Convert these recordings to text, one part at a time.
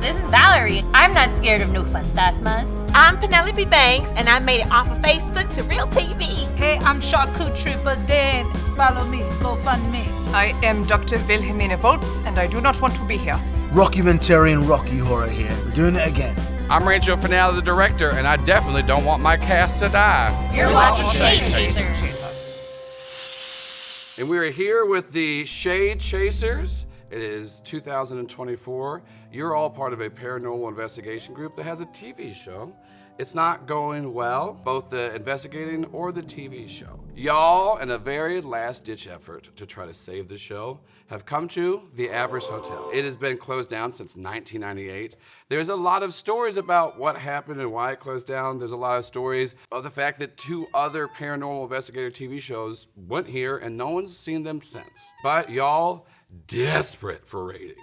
This is Valerie. I'm not scared of no fantasmas. I'm Penelope Banks, and I made it off of Facebook to real TV. Hey, I'm Charcuterie Bourdain. Follow me, go fund me. I am Dr. Wilhelmine Volz, and I do not want to be here. Rockumentarian Rocky Horror here. We're doing it again. I'm Rancho Finale, the director, and I definitely don't want my cast to die. You're watching Shade Chasers. And we are here with the Shade Chasers. It is 2024. You're all part of a paranormal investigation group that has a TV show. It's not going well, both the investigating or the TV show. Y'all, in a very last-ditch effort to try to save the show, have come to the Avarice Hotel. It has been closed down since 1998. There's a lot of stories about what happened and why it closed down. There's a lot of stories of the fact that 2 other paranormal investigator TV shows went here and no one's seen them since. But y'all, desperate for ratings,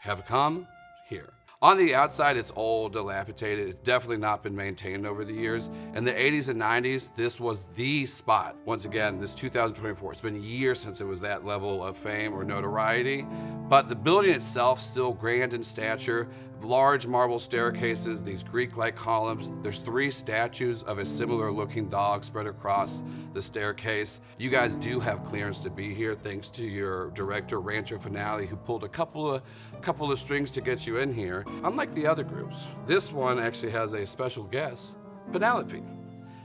have come here. On the outside, it's old, dilapidated. It's definitely not been maintained over the years. In the 80s and 90s, this was the spot. Once again, this 2024, it's been years since it was that level of fame or notoriety, but the building itself still grand in stature. Large marble staircases, these Greek-like columns. There's 3 statues of a similar-looking dog spread across the staircase. You guys do have clearance to be here, thanks to your director, Rancho Finale, who pulled a couple of strings to get you in here. Unlike the other groups, this one actually has a special guest, Penelope,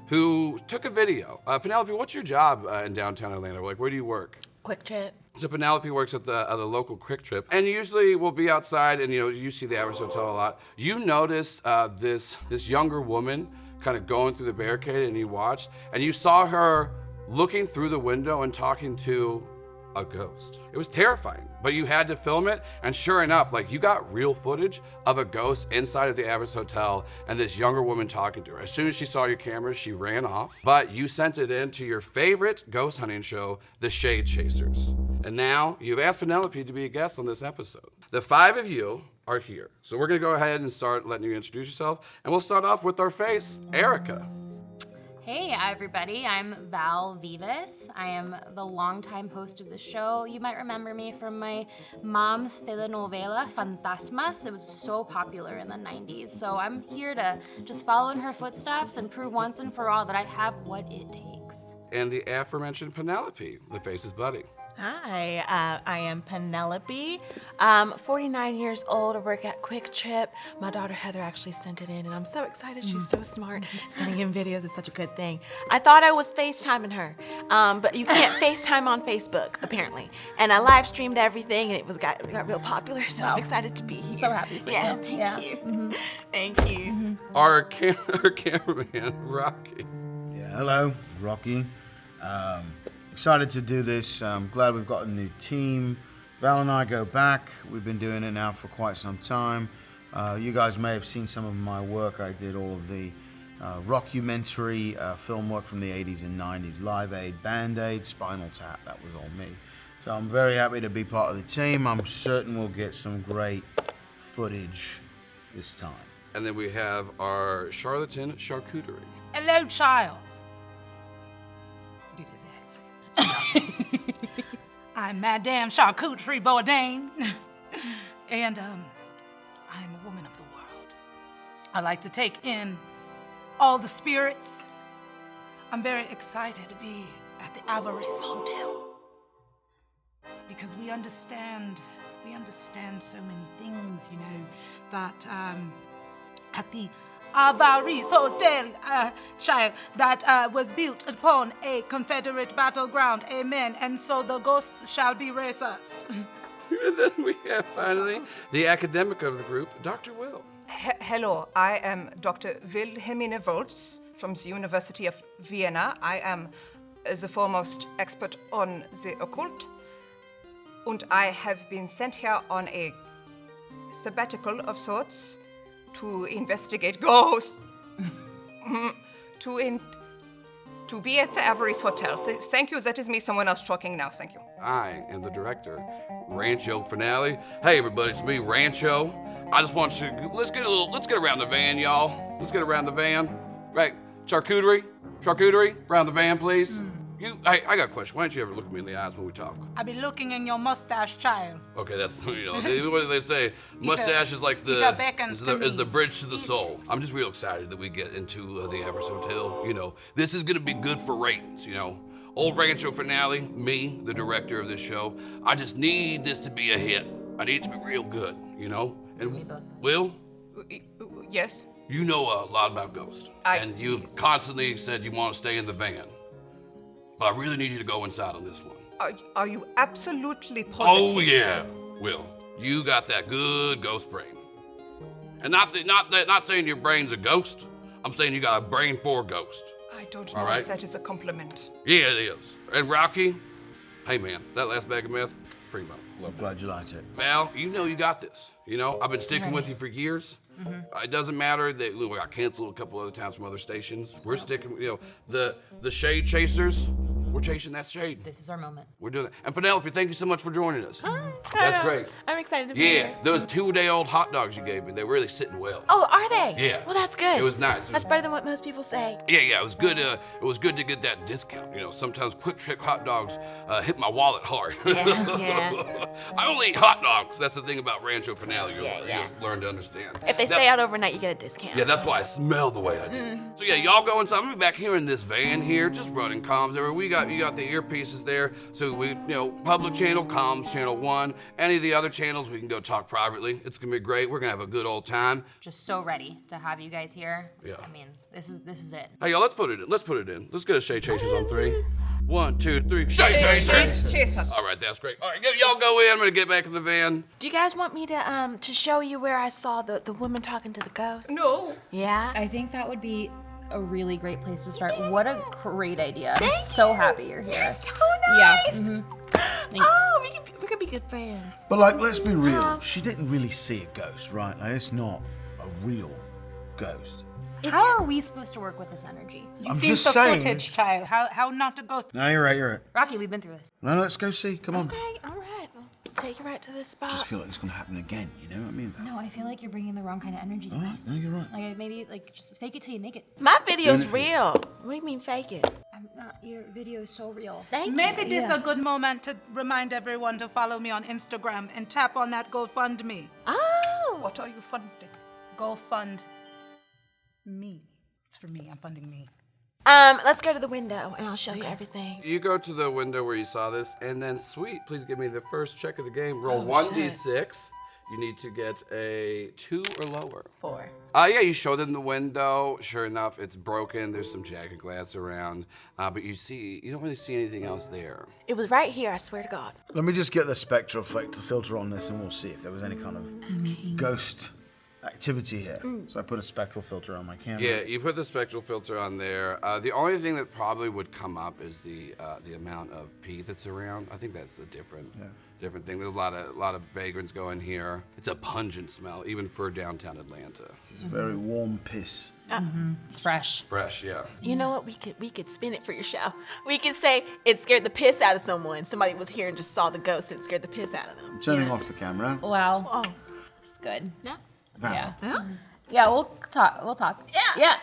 who took a video. Penelope, what's your job in downtown Atlanta? Like, where do you work? Quick Trip. So Penelope works at the local Quick Trip, and usually we'll be outside, and you see the Avarice Hotel a lot. You noticed this younger woman kind of going through the barricade, and you watched, and you saw her looking through the window and talking to a ghost. It was terrifying, but you had to film it, and sure enough, like, you got real footage of a ghost inside of the Avarice Hotel and this younger woman talking to her. As soon as she saw your cameras, she ran off, but you sent it in to your favorite ghost hunting show, The Shade Chasers. And now you've asked Penelope to be a guest on this episode. The 5 of you are here. So we're gonna go ahead and start letting you introduce yourself, and we'll start off with our face, Erica. Hey everybody, I'm Val Vivas. I am the longtime host of the show. You might remember me from my mom's telenovela, Fantasmas. It was so popular in the 90s. So I'm here to just follow in her footsteps and prove once and for all that I have what it takes. And the aforementioned Penelope, the face's buddy. Hi, I am Penelope. 49 years old. I work at Quick Trip. My daughter Heather actually sent it in, and I'm so excited. She's so smart. Sending in videos is such a good thing. I thought I was FaceTiming her, but you can't FaceTime on Facebook, apparently. And I live streamed everything, and it got real popular, so I'm excited to be here. So happy for you. Thank you. Mm-hmm. Thank you. Mm-hmm. Our cameraman, Rocky. Yeah, hello, Rocky. Excited to do this. I'm glad we've got a new team. Val and I go back. We've been doing it now for quite some time. You guys may have seen some of my work. I did all of the rockumentary film work from the 80s and 90s. Live Aid, Band-Aid, Spinal Tap, that was all me. So I'm very happy to be part of the team. I'm certain we'll get some great footage this time. And then we have our charlatan, Charcuterie. Hello, child. Do this accent. I'm Madame Charcuterie Bourdain, and I'm a woman of the world. I like to take in all the spirits. I'm very excited to be at the Avarice Hotel because we understand so many things, that at the Avarice Hotel, child, that was built upon a Confederate battleground, amen, and so the ghosts shall be resuscitated. And then we have, finally, the academic of the group, Dr. Will. Hello, I am Dr. Wilhelmine Volz from the University of Vienna. I am the foremost expert on the occult, and I have been sent here on a sabbatical of sorts to investigate ghosts, to be at the Avarice Hotel. Thank you, that is me, someone else talking now, thank you. I am the director, Rancho Finale. Hey everybody, it's me, Rancho. I just want you to, let's get around the van, y'all. Let's get around the van. Right, charcuterie, around the van, please. I got a question. Why don't you ever look at me in the eyes when we talk? I be looking in your mustache, child. Okay, that's, what do they say? Mustache is like it beckons to is the me. bridge to the soul. I'm just real excited that we get into the Avarice Hotel. This is gonna be good for ratings, Old Rancho finale, me, the director of this show. I just need this to be a hit. I need it to be real good, And Will, Yes? you know a lot about ghosts. And you've constantly said you want to stay in the van. But I really need you to go inside on this one. Are you absolutely positive? Oh yeah, Will. You got that good ghost brain. And not saying your brain's a ghost. I'm saying you got a brain for a ghost. I don't know if that is a compliment. Yeah, it is. And Rocky, hey man, that last bag of meth, primo. Well, I'm glad you liked it. Val, you got this. I've been sticking with you for years. It doesn't matter that we got canceled a couple other times from other stations. We're sticking, the Shade Chasers. We're chasing that shade. This is our moment. We're doing that. And Penelope, thank you so much for joining us. That's great. I'm excited to be here. Those 2-day-old hot dogs you gave me, they were really sitting well. Oh, are they? Yeah. Well, that's good. It was nice. That's better than what most people say. Yeah, it was good. It was good to get that discount. Sometimes Quick Trip hot dogs hit my wallet hard. Yeah. I only eat hot dogs. That's the thing about Rancho Finale. You'll learn to understand. If they stay out overnight, you get a discount. Yeah, that's why I smell the way I do. So yeah, y'all go inside. I'm gonna be back here in this van here, just running comms everywhere. You got the earpieces there. So we, public channel, comms, channel 1. Any of the other channels, we can go talk privately. It's gonna be great. We're gonna have a good old time. Just so ready to have you guys here. Yeah. I mean, this is it. Hey, y'all, let's put it in. Let's get a Shade Chasers on 3. 1, 2, 3. Shade Chasers! Chasers. All right, that's great. All right, y'all go in. I'm gonna get back in the van. Do you guys want me to show you where I saw the woman talking to the ghost? No. Yeah? I think that would be a really great place to start. What a great idea. I'm so happy you're here. You're so nice! Yeah. Thanks. Oh, we could be good friends. But let's be real. She didn't really see a ghost, right? It's not a real ghost. How are we supposed to work with this energy? You I'm seen just the saying. footage, child. How not to ghost. No, you're right. Rocky, we've been through this. No, let's go see. Come on. Okay, all right. We'll take you right to this spot. I just feel like it's gonna happen again. You know what I mean? No, I feel like you're bringing the wrong kind of energy to All right, this. no, you're right. Maybe just fake it till you make it. My video's real. What do you mean fake it? I'm not. Your video is so real. Thank Maybe you. this is a good moment to remind everyone to follow me on Instagram and tap on that GoFundMe. Oh! What are you funding? GoFund me. It's for me. I'm funding me. Let's go to the window and I'll show you everything. You go to the window where you saw this, and then sweet, please give me the first check of the game. Roll Oh, 1d6. You need to get a 2 or lower. 4. Yeah, you show them the window. Sure enough, it's broken. There's some jagged glass around, but you don't really see anything else there. It was right here, I swear to God. Let me just get the spectral filter on this, and we'll see if there was any kind of ghost activity here. So I put a spectral filter on my camera. Yeah, you put the spectral filter on there. The only thing that probably would come up is the amount of pee that's around. I think that's a different thing. There's a lot of vagrants going here. It's a pungent smell, even for downtown Atlanta. This is very warm piss. It's fresh. Fresh, yeah. You know what? We could spin it for your show. We could say it scared the piss out of someone. Somebody was here and just saw the ghost and it scared the piss out of them. I'm turning off the camera. Wow. Oh. It's good. Yeah. Val. Yeah. Huh? Yeah, we'll talk. We'll talk. Yeah.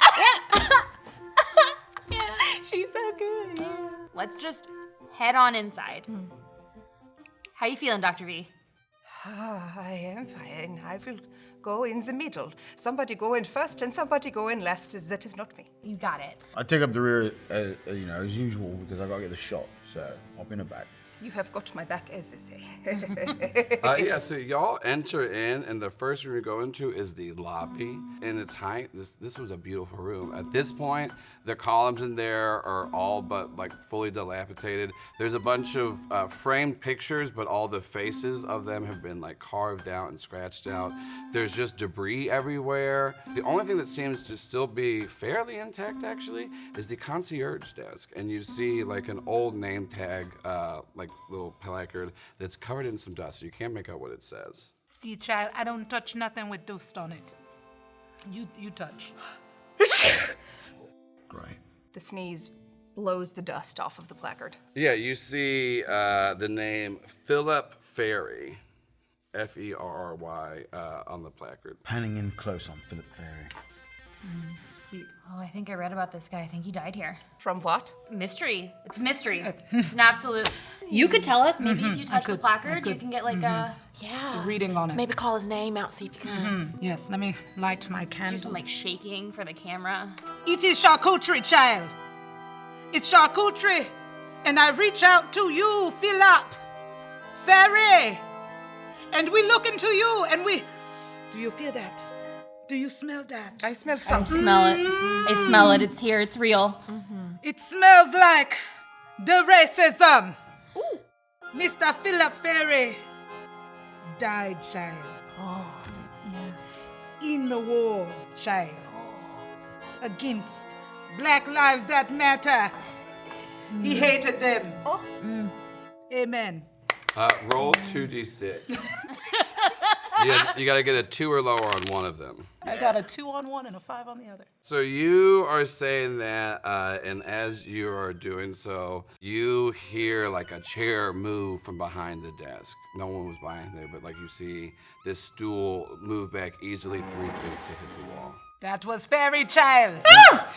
Yeah. She's so good. Yeah. Let's just head on inside. How you feeling, Dr. V? I am fine. I will go in the middle. Somebody go in first and somebody go in last. That is not me. You got it. I take up the rear, as usual, because I gotta get the shot. So I'll be in the back. You have got my back, as they say. Yeah, so y'all enter in, and the first room you go into is the lobby. In its height, this was a beautiful room. At this point, the columns in there are all but fully dilapidated. There's a bunch of framed pictures, but all the faces of them have been carved out and scratched out. There's just debris everywhere. The only thing that seems to still be fairly intact, actually, is the concierge desk. And you see an old name tag, little placard that's covered in some dust. So you can't make out what it says. See, child, I don't touch nothing with dust on it. You touch. Great. The sneeze blows the dust off of the placard. Yeah, you see the name Philip Ferry, Ferry, on the placard. Panning in close on Philip Ferry. Oh, I think I read about this guy. I think he died here. From what? Mystery. It's a mystery. It's an absolute. You could tell us. Maybe if you touch the placard, you can get like a. Yeah. Reading on it. Maybe call his name out, see if he comes. Yes, let me light my Do candle. some like shaking for the camera. It is charcuterie, child. It's charcuterie. And I reach out to you, Philip, Fairy. And we look into you and we. Do you feel that? Do you smell that? I smell I something. smell it. I smell it. It's here. It's real. It smells like the racism. Mr. Philip Fairy died, child. In the war, child. Against Black Lives That Matter. He hated them. Amen. Roll 2d6. You gotta get a 2 or lower on one of them. I got a 2 on one and a 5 on the other. So you are saying that, and as you are doing so, you hear like a chair move from behind the desk. No one was behind there, but like you see this stool move back easily 3 feet to hit the wall. That was Fairy Child.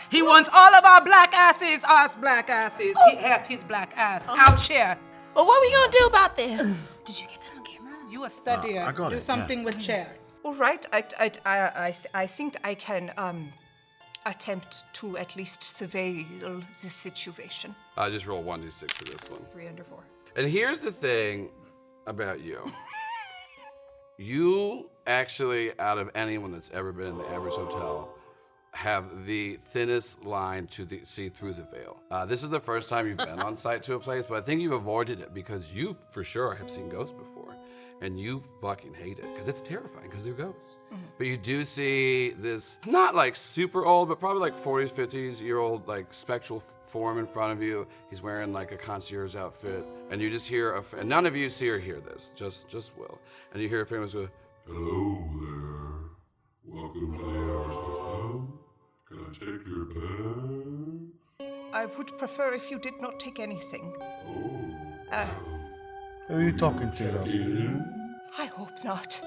He wants all of our black asses, us black asses. He have his black ass out here. Well, what are we gonna do about this? Did you get that on camera? You a studier. I got do it, something with chair. All right, I think I can attempt to at least surveil the situation. Just roll 1d6 for this one. 3 under 4. And here's the thing about you. You actually, out of anyone that's ever been in the Avarice Hotel, have the thinnest line to see through the veil. This is the first time you've been on site to a place, but I think you've avoided it because you, for sure, have seen ghosts before. And you fucking hate it because it's terrifying because they're ghosts. But you do see this, not like super old, but probably like 40s, 50s year old, like spectral form in front of you. He's wearing like a concierge outfit. And you just hear, and none of you see or hear this, just Will. And you hear a famous go, Hello there. Welcome to the Avarice Hotel. Can I take your bag? I would prefer if you did not take anything. Who are you talking to, though? In? I hope not.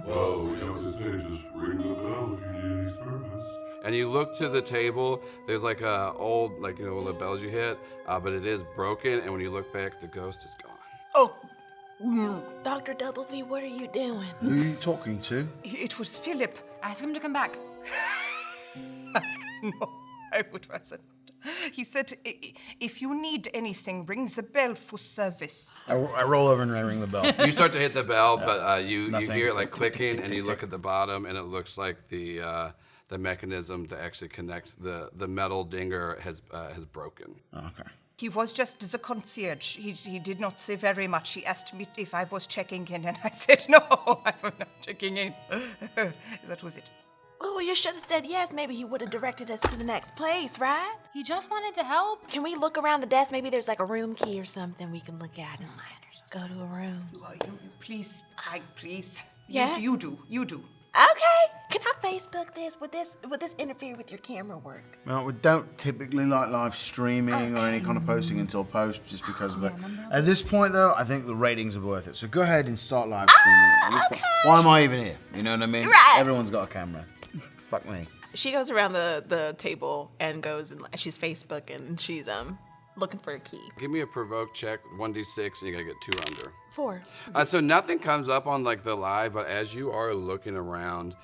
Well, we have to say, just ring the bell if you need any service. and you look to the table, there's like a old, like, you know, one of the bells you hit, but it is broken, and when you look back, the ghost is gone. Oh, Dr. Double V, what are you doing? Who are you talking to? it was Philip. Ask him to come back. No, I would rather not. He said, if you need anything, ring the bell for service. I roll over and I ring the bell. You start to hit the bell, but you Nothing. hear it like clicking, and you look at the bottom, and it looks like the mechanism to actually connect the metal dinger has broken. Okay. He was just the concierge. He did not say very much. He asked me if I was checking in, and I said, no, I'm not checking in. That was it. Oh, you should have said yes. Maybe he would have directed us to the next place, right? He just wanted to help. Can we look around the desk? Maybe there's like a room key or something we can look at and go to a room. You please, please. Yeah? You do. Okay. Can I Facebook this? Would this interfere with your camera work? Well, we don't typically like live streaming or any kind of posting until post, just because of it. At this point, though, I think the ratings are worth it. So go ahead and start live streaming. At this point. Why am I even here? You know what I mean? Right. Everyone's got a camera. Fuck me. She goes around the table and goes and she's Facebooking and she's looking for a key. Give me a provoke check, 1d6, and you gotta get 2 under. 4. So nothing comes up on like the live, but as you are looking around,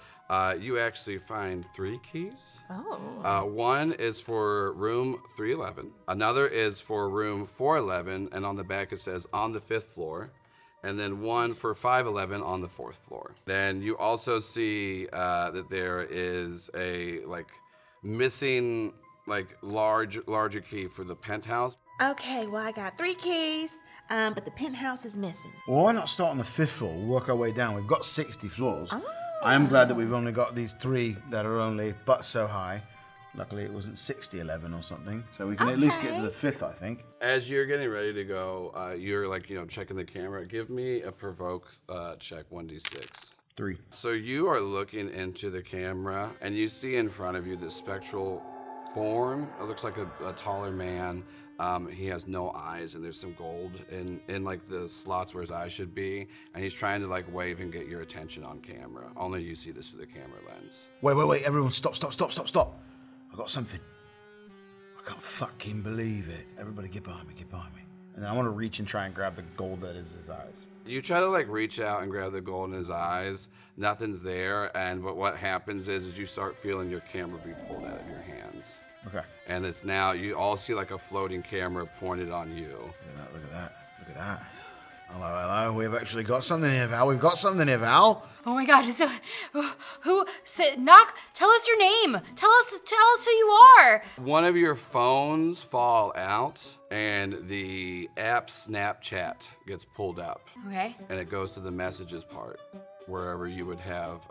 you actually find 3 keys. Oh. One is for room 311. Another is for room 411, and on the back it says on the 5th floor. And then one for 511 on the 4th floor. Then you also see that there is a missing larger key for the penthouse. Okay, well I got 3 keys, but the penthouse is missing. Well, why not start on the 5th floor? We'll work our way down. We've got 60 floors. I am glad that we've only got these 3 that are only but so high. Luckily, it wasn't 6011 or something, so we can at least get to the 5th, I think. As you're getting ready to go, you're checking the camera. Give me a provoke check, 1d6. 3. So you are looking into the camera, and you see in front of you this spectral form. It looks like a taller man. He has no eyes, and there's some gold in like the slots where his eyes should be, and he's trying to wave and get your attention on camera. Only you see this through the camera lens. Wait, everyone stop. I got something. I can't fucking believe it. Everybody get behind me, get behind me. And then I want to reach and try and grab the gold that is his eyes. You try to like reach out and grab the gold in his eyes. Nothing's there, but what happens is you start feeling your camera be pulled out of your hands. Okay. And it's now, you all see like a floating camera pointed on you. Look at that, look at that. Hello, we've actually got something here, Val. We've got something here, Val. Oh my God! Knock. Tell us your name. Tell us who you are. One of your phones fall out, and the app Snapchat gets pulled up, Okay. and it goes to the messages part, wherever you would have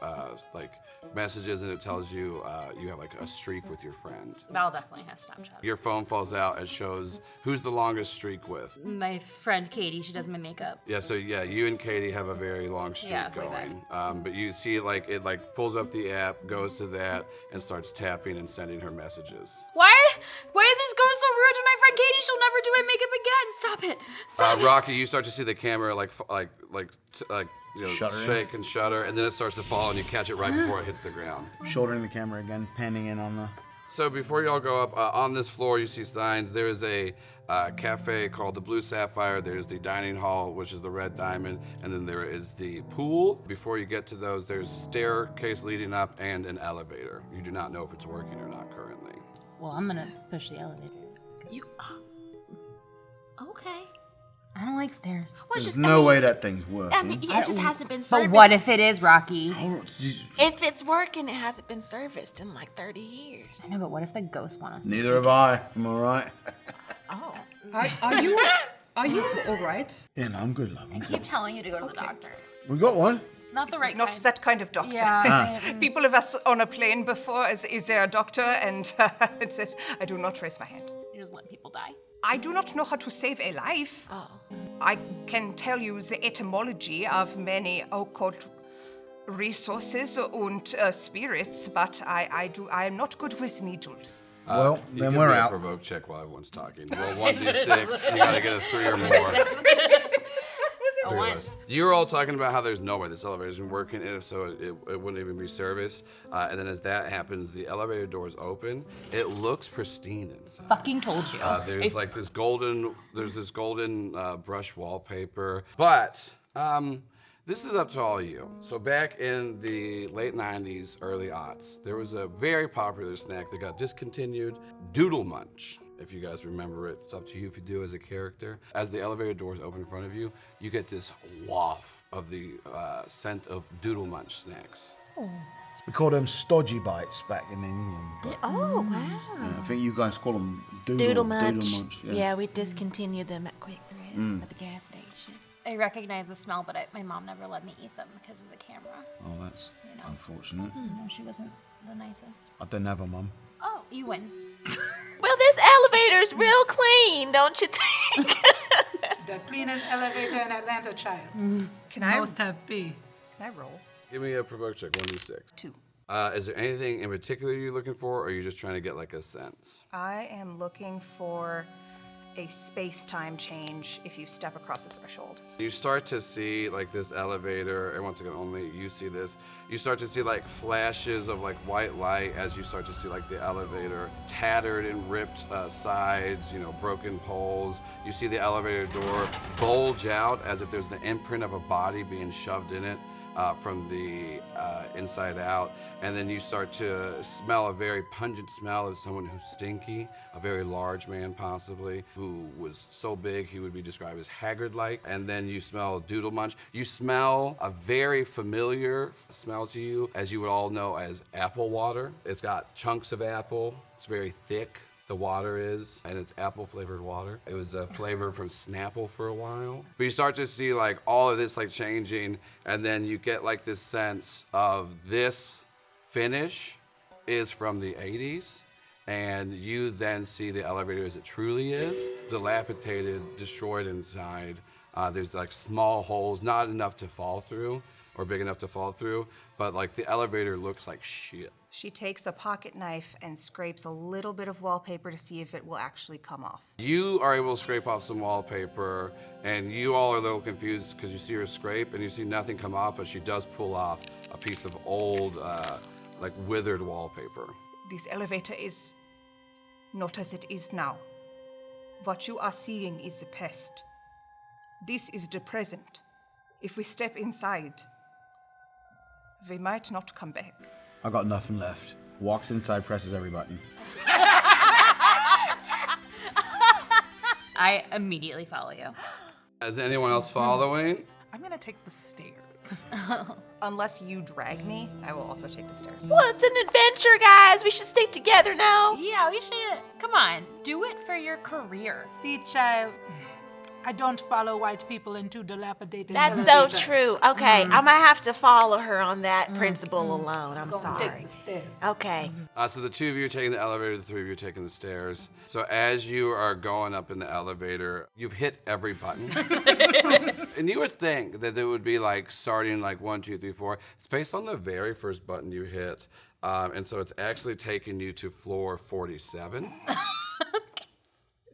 like messages, and it tells you you have like a streak with your friend. Val definitely has Snapchat. Your phone falls out. It shows who's the longest streak with. My friend Katie, she does my makeup. Yeah, so yeah, you and Katie have a very long streak Yeah, way going. But you see, like it like pulls up the app, goes to that, and starts tapping and sending her messages. Why is this ghost so rude to my friend Katie? She'll never do my makeup again. Stop it. Stop it. Rocky, you start to see the camera you know, Shuddering. shake and shudder, and then it starts to fall, and you catch it right before it hits the ground. Shouldering the camera again, panning in on the... So before y'all go up, on this floor you see signs. There is a cafe called the Blue Sapphire. There's the dining hall, which is the Red Diamond, and then there is the pool. Before you get to those, there's a staircase leading up and an elevator. You do not know if it's working or not currently. Well, I'm gonna push the elevator. Okay. I don't like stairs. Well, There's no way that thing's working. I mean, it just hasn't been serviced. But what if it is, Rocky? If it's working, it hasn't been serviced in like 30 years. I know, but what if the ghost want us to? Neither have I. Am I right? Oh. Are you all right? Yeah, no, I'm good, love. I keep telling you to go to the doctor. We got one. Not the right Not kind. that kind of doctor. Yeah. People have asked on a plane before, is there a doctor? And it said, I do not raise my hand. You just let people die. I do not know how to save a life. Oh. I can tell you the etymology of many occult resources and spirits, but I am not good with needles. Well, You then give we're me a out. provoke check while everyone's talking. Roll 1d6. You gotta get a 3 or more. A one. You're all talking about how there's no way this elevator's been working, and if so, it wouldn't even be serviced. And then as that happens, the elevator doors open. It looks pristine inside. Fucking told you. There's like this golden brush wallpaper, but this is up to all of you. So back in the late 90s, early aughts, there was a very popular snack that got discontinued, Doodle Munch. If you guys remember it, it's up to you if you do as a character. As the elevator doors open in front of you, you get this waft of the scent of Doodle Munch snacks. We called them stodgy bites back in England. Oh, wow. Yeah, I think you guys call them Doodle Munch. Yeah. We discontinued them at Quick Trip at the gas station. I recognize the smell, but my mom never let me eat them because of the camera. Oh, that's unfortunate. No, she wasn't the nicest. I didn't have a mum. Oh, you win. Well, this elevator's real clean, don't you think? The cleanest elevator in Atlanta, child. Can I Most have be. roll? Give me a provoke check, 1d6. 2. Is there anything in particular you're looking for, or are you just trying to get like a sense? I am looking for a space-time change if you step across a threshold. You start to see like this elevator, and once again, only you see this. You start to see like flashes of like white light as you start to see like the elevator tattered and ripped sides, broken poles. You see the elevator door bulge out as if there's the imprint of a body being shoved in it from the inside out. And then you start to smell a very pungent smell of someone who's stinky, a very large man possibly, who was so big he would be described as haggard-like. And then you smell Doodle Munch. You smell a very familiar smell to you, as you would all know as apple water. It's got chunks of apple. It's very thick. The water is, and it's apple-flavored water. It was a flavor from Snapple for a while. But you start to see like all of this like changing, and then you get like this sense of this finish is from the 80s, and you then see the elevator as it truly is, dilapidated, destroyed inside. There's like small holes, not enough to fall through, or big enough to fall through, but like the elevator looks like shit. She takes a pocket knife and scrapes a little bit of wallpaper to see if it will actually come off. You are able to scrape off some wallpaper, and you all are a little confused because you see her scrape and you see nothing come off, but she does pull off a piece of old, like withered wallpaper. This elevator is not as it is now. What you are seeing is the past. This is the present. If we step inside, we might not come back. I got nothing left. Walks inside, presses every button. I immediately follow you. Is anyone else following? I'm gonna take the stairs. Unless you drag me, I will also take the stairs. Well, it's an adventure, guys. We should stay together now. Yeah, we should. Come on, do it for your career. See, child, I don't follow white people into dilapidated That's so elevators. true. Okay, I'm gonna have to follow her on that principle alone. I'm Go sorry. take the stairs. Okay. So the 2 of you are taking the elevator, the 3 of you are taking the stairs. So as you are going up in the elevator, you've hit every button. And you would think that it would be like starting like 1, 2, 3, 4. It's based on the very first button you hit. And so it's actually taking you to floor 47.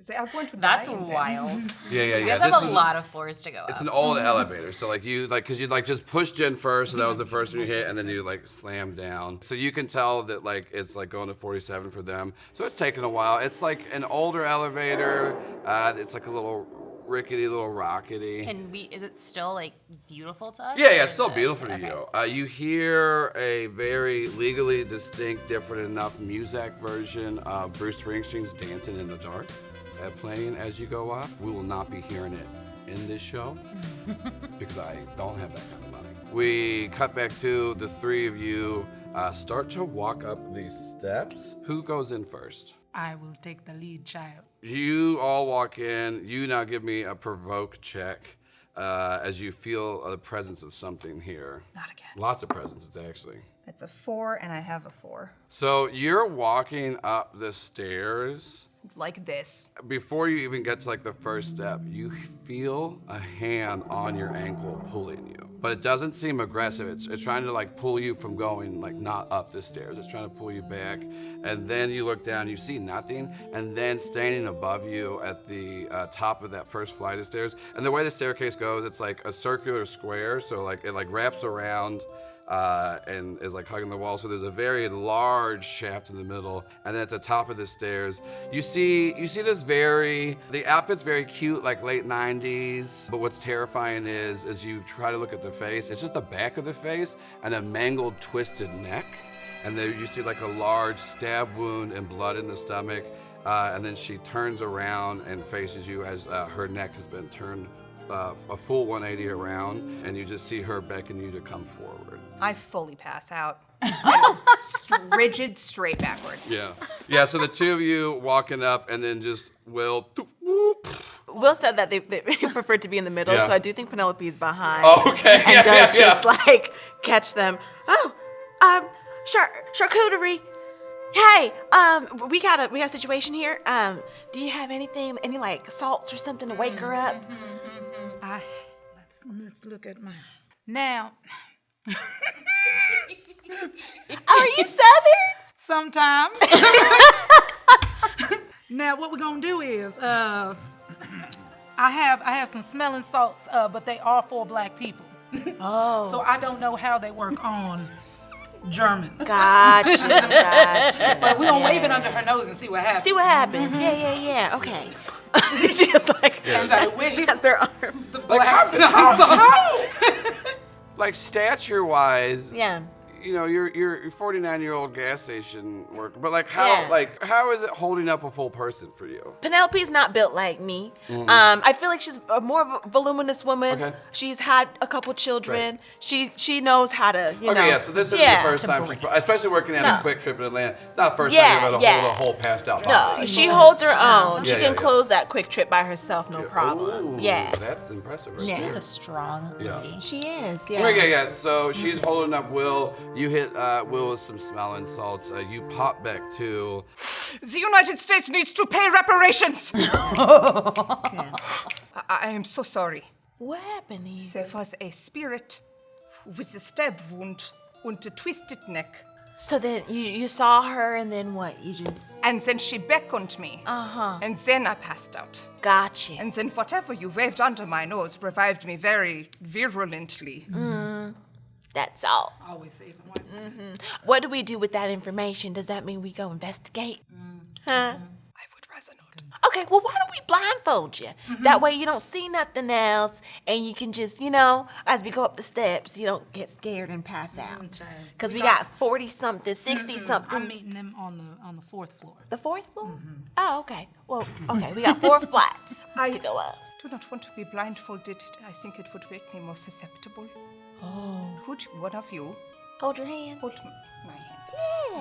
They are going to That's die in there. wild. Yeah. You guys This have a is- lot of floors to go up. It's an old elevator, so like you cause you like just pushed in first, so that was the first one you hit, and then you like slammed down. So you can tell that like it's like going to 47 for them. So it's taken a while. It's like an older elevator. It's like a little rickety, little rockety. Is it still like beautiful to us? Yeah, or it's still is it- beautiful to okay. you. You hear a very legally distinct, different enough music version of Bruce Springsteen's Dancing in the Dark playing as you go up. We will not be hearing it in this show because I don't have that kind of money. We cut back to the 3 of you start to walk up these steps. Who goes in first? I will take the lead, child. You all walk in. You now give me a provoke check as you feel the presence of something here. Not again. Lots of presences, actually. It's a 4, and I have a 4. So you're walking up the stairs. Like this. Before you even get to like the first step, you feel a hand on your ankle pulling you. But it doesn't seem aggressive. It's trying to like pull you from going like not up the stairs. It's trying to pull you back. And then you look down, you see nothing. And then standing above you at the top of that first flight of stairs. And the way the staircase goes, it's like a circular square. So like it like wraps around and is like hugging the wall. So there's a very large shaft in the middle, and then at the top of the stairs, you see this the outfit's very cute, like late 90s. But what's terrifying is, as you try to look at the face, it's just the back of the face and a mangled, twisted neck, and then you see like a large stab wound and blood in the stomach, and then she turns around and faces you as her neck has been turned a full 180 around, and you just see her beckon you to come forward. I fully pass out. Rigid, straight backwards. Yeah, so the 2 of you walking up, and then just Will. Will said that they preferred to be in the middle, Yeah. so I do think Penelope's behind. Oh, okay. And Yeah, does yeah. just like catch them. Oh, charcuterie. Hey, we got a situation here. Do you have any like salts or something to wake her up? Let's look at my. Now, Are you Southern? sometimes. Now, what we're gonna do is, I have some smelling salts, but they are for black people. Oh, So I don't know how they work on Germans. gotcha. But we're gonna wave it under her nose and see what happens. See what happens. Yeah. Okay. She just like And I wave has their arms. black smelling salts. Like stature-wise, Yeah. you know, you're 49-year-old gas station worker, but like how Yeah. how is it holding up a full person for you? Penelope's not built like me. I feel like she's more of a voluminous woman. Okay. She's had a couple children. She knows how to, you know. Okay, yeah, so this isn't the first to time brace. especially working at No. a quick trip in Atlanta, not the first Yeah, time you're able to yeah. hold a whole passed out No, body. she holds her own. She Yeah, can yeah. close that quick trip by herself, no problem. Ooh, Yeah. That's impressive right Yeah. there. It's a strong Yeah. lady. She is, yeah. Okay, yeah, so she's holding up Will. You hit Will with some smelling salts. You pop back to. The United States needs to pay reparations. I am so sorry. What happened here? There was a spirit with a stab wound and a twisted neck. So then you saw her and then what? You just And then she beckoned me. And then I passed out. gotcha. And then whatever you waved under my nose revived me very virulently. That's all. Always saving one. What do we do with that information? Does that mean we go investigate? Huh? I would rather not. Okay, well, why don't we blindfold you? That way you don't see nothing else, and you can just, as we go up the steps, you don't get scared and pass out. Because we got 40-something, 60-something. I'm meeting them on the 4th floor. The 4th floor? Oh, okay. Well, okay, we got 4 flats to go up. I do not want to be blindfolded. I think it would make me more susceptible. Oh. Could one of you Hold your hand. hold my hand? Yeah.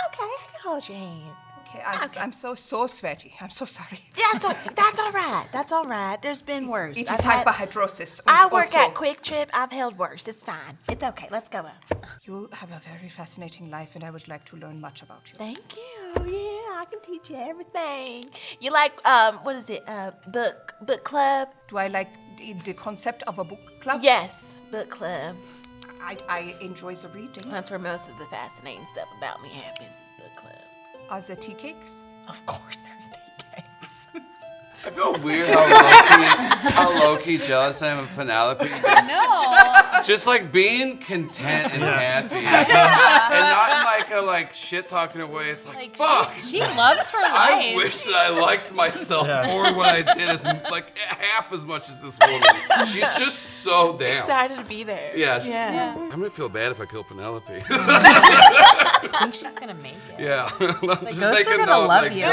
Okay, I can hold your hand. Okay, I'm so sweaty. I'm so sorry. That's all right. That's all right. There's been worse. It is I've had- hyperhidrosis. I work also, at Quick Trip. I've held worse. It's fine. It's okay. Let's go up. You have a very fascinating life, and I would like to learn much about you. Thank you. Yeah, I can teach you everything. You like what is it? Book club? Do I like the concept of a book club? Yes, book club. I enjoy the reading. That's where most of the fascinating stuff about me happens. Is book club. Are there tea cakes? Of course, there's tea cakes. I feel weird how low-key jealous I am of Penelope. No. Just like being content and happy. And not in like a shit-talking way. It's like fuck. She loves her life. I wish that I liked myself more what I did as half as much as this woman. She's just so down. Excited to be there. Yeah. Yeah. I'm gonna feel bad if I kill Penelope. I think she's gonna make it. Yeah. The ghosts are gonna love you.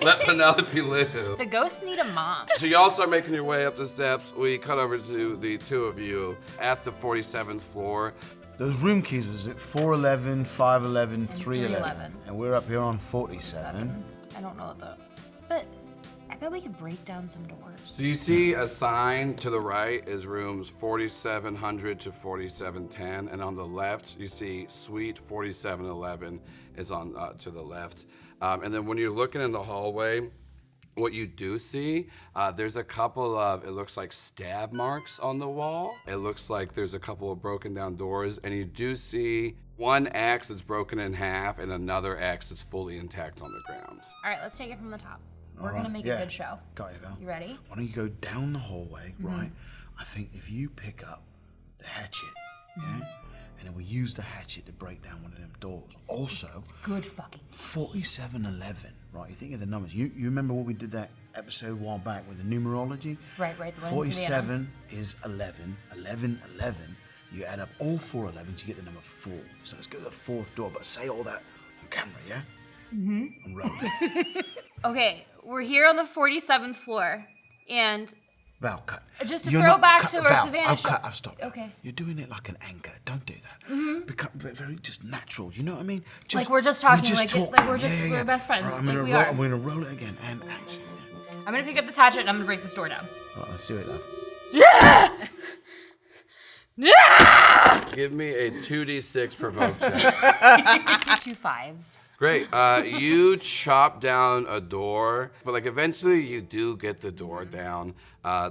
Let Penelope live. The ghosts need a mom. So y'all start making your way up the steps. We cut over to the two of you at the 47th floor. Those room keys, was it 411, 511, 311? 311. And we're up here on 47. I don't know but I bet we could break down some doors. So you see a sign to the right is rooms 4700 to 4710, and on the left you see suite 4711 is on to the left. And then when you're looking in the hallway, what you do see, there's a couple of, it looks like stab marks on the wall. It looks like there's a couple of broken down doors, and you do see one axe that's broken in half and another axe that's fully intact on the ground. All right, let's take it from the top. We're All right, gonna make a good show. Got you, Val. You ready? Why don't you go down the hallway, right? I think if you pick up the hatchet, yeah? And then we use the hatchet to break down one of them doors. Also, It's good fucking. 4711, right? You think of the numbers. You remember what we did that episode a while back with the numerology? Right, the one in 47 is 11, 11, 11. You add up all 4 11s, you get the number 4. So let's go to the 4th door, but say all that on camera, yeah? And roll it. Okay, we're here on the 47th floor, and Val, cut. Just to You're throw not- back cut, to our Val, Savannah I'll show- cut, I've stopped. Okay. You're doing it like an anchor. Don't do that. Become very just natural. You know what I mean? Like we're just talking, like talking. we're best friends, All right, I'm like gonna we roll, are. I'm gonna roll it again and action. I'm gonna pick up this hatchet and I'm gonna break this door down. All right, let's do it, love. Give me a 2d6 provoke check. 2 5s. Great. You chop down a door, but eventually you do get the door down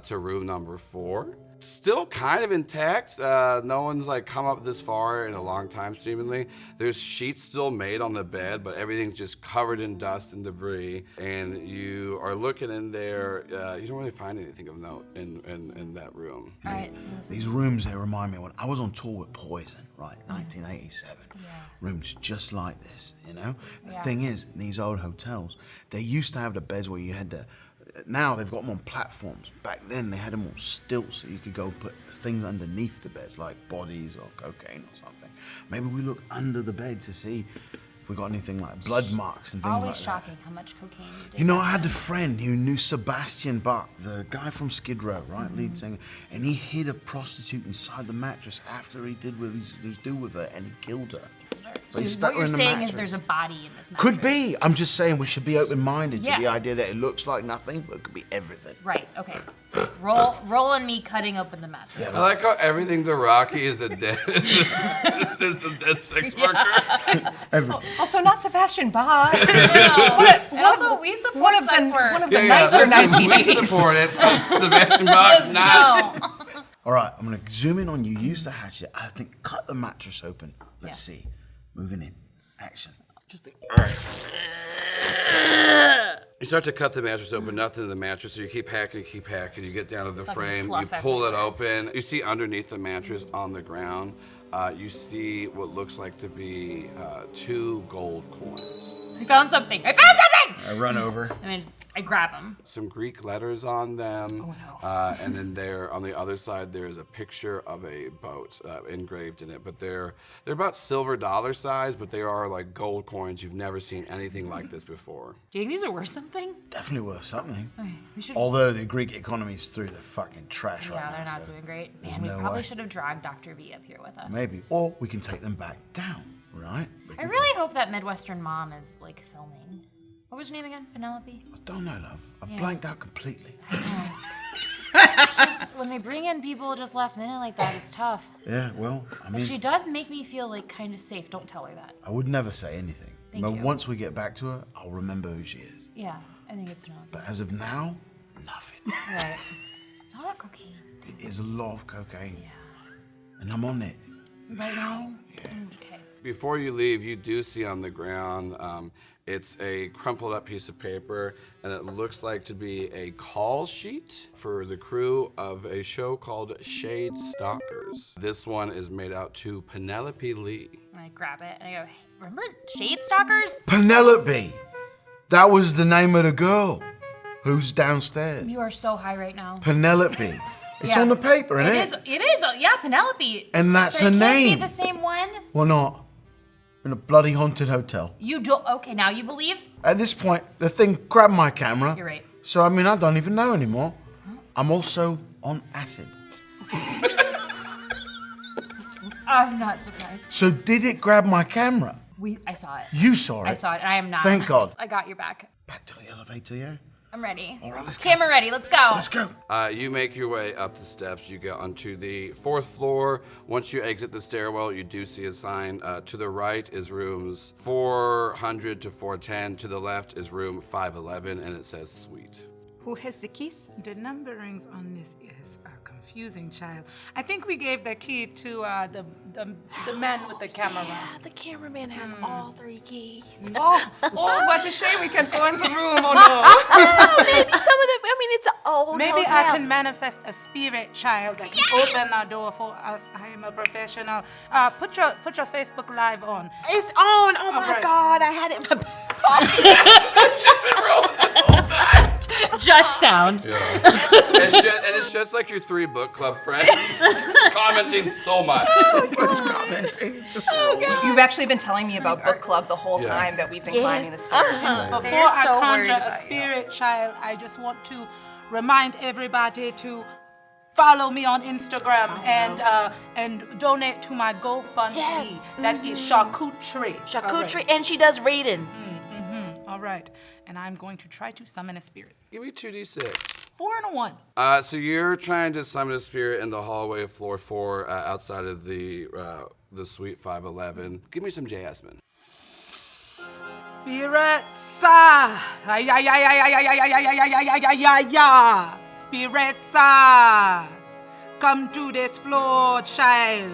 to room number 4. Still kind of intact. No one's come up this far in a long time, seemingly. There's sheets still made on the bed, but everything's just covered in dust and debris. And you are looking in there. You don't really find anything of note in that room. All right, so this These is rooms, they remind me when I was on tour with Poison, right? 1987. Rooms just like this, you know? The thing is, in these old hotels, they used to have the beds where you had to. Now they've got them on platforms. Back then they had them on stilts, so you could go put things underneath the beds, like bodies or cocaine or something. Maybe we look under the bed to see if we got anything like blood marks and things always like shocking how much cocaine you did. You know, back I had a then. friend who knew Sebastian Bach, the guy from Skid Row, right, lead singer, and he hid a prostitute inside the mattress after he did what he was doing with her, and he killed her. But he So stuck what her you're in the saying mattress. is there's a body in this mattress. Could be. I'm just saying we should be open-minded to Yeah. the idea that it looks like nothing, but it could be everything. Right, okay. Roll on me cutting open the mattress. I like how everything to Rocky is a dead, is a dead sex worker. Everything. Also, not Sebastian Bach. And also, we support one of sex the work. one of the nicer listen, we 1980s. support it. Sebastian Bach's not. No. All right, I'm going to zoom in on you, use the hatchet. I think cut the mattress open. Let's see. Moving in. Action. Just You start to cut the mattress open, nothing in the mattress, so you keep hacking, you get down to the frame, you fluff pull it everywhere. open. You see underneath the mattress on the ground, you see what looks like to be 2 gold coins. I found something. I found something! I run over. And I grab them. Some Greek letters on them. Oh, no. And then there, on the other side, there's a picture of a boat engraved in it. But they're about silver dollar size, but they are like gold coins. You've never seen anything like this before. Do you think these are worth something? Definitely worth something. Okay, we should. Although the Greek economy's through the fucking trash right Yeah, now. they're not so doing great. there's Man, we no probably way. should have dragged Dr. V up here with us. Maybe. Or we can take them back down, right? I really hope that Midwestern mom is like filming. What was her name again? Penelope? I don't know, love. I've Yeah. blanked out completely. It's just when they bring in people just last minute like that, it's tough. Yeah, well, I But mean, she does make me feel like kind of safe. Don't tell her that. I would never say anything. Thank But you. once we get back to her, I'll remember who she is. Yeah, I think it's Penelope. But as of now, nothing. Right. It's all that cocaine. It is a lot of cocaine. Yeah. And I'm on it. Right now? Okay. Before you leave, you do see on the ground, it's a crumpled up piece of paper, and it looks like to be a call sheet for the crew of a show called Shade Stalkers. This one is made out to Penelope Lee. And I grab it and I go, hey, remember Shade Stalkers? Penelope! That was the name of the girl who's downstairs. You are so high right now. Penelope. It's Yeah. on the paper, isn't It it? is. It is. Yeah, Penelope. And that's But her it can't name. be the same one. Well, not. In a bloody haunted hotel. You don't. Okay, now you believe? At this point, the thing grabbed my camera. You're right. So, I mean, I don't even know anymore. I'm also on acid. I'm not surprised. So, did it grab my camera? I saw it. You saw it. I saw it, and I am not. Thank God. I got your back. Back to the elevator, yeah? I'm ready. All right, let's go. Camera ready. Let's go. Let's go. You make your way up the steps. You get onto the 4th floor. Once you exit the stairwell, you do see a sign. To the right is rooms 400 to 410. To the left is room 511, and it says suite. Who has the keys? The numberings on this is confusing, child. I think we gave the key to the man with the camera. Yeah, the cameraman has all 3 keys. Oh, what a shame we can't go in the room. Oh, no. Maybe some of them, I mean, it's an old Maybe hotel. I can manifest a spirit child that can open our door for us. I am a professional. Put your Facebook Live on. It's on. Oh, my right. God. I had it in my Just sound. It's just like your 3 book club friends commenting so much. Let's commenting. You've actually been telling me about book club the whole Yeah. time that we've been Yes. climbing the stairs. Before They're I so worried conjure a about you. spirit child, I just want to remind everybody to follow me on Instagram and donate to my GoFundMe. Yes. That is charcuterie. charcuterie, and she does readings. All right. And I'm going to try to summon a spirit. Give me 2d6. 4 and a 1. So you're trying to summon a spirit in the hallway of floor 4 outside of the suite 511. Give me some Jasmine. Spirits, spirits, come to this floor, child.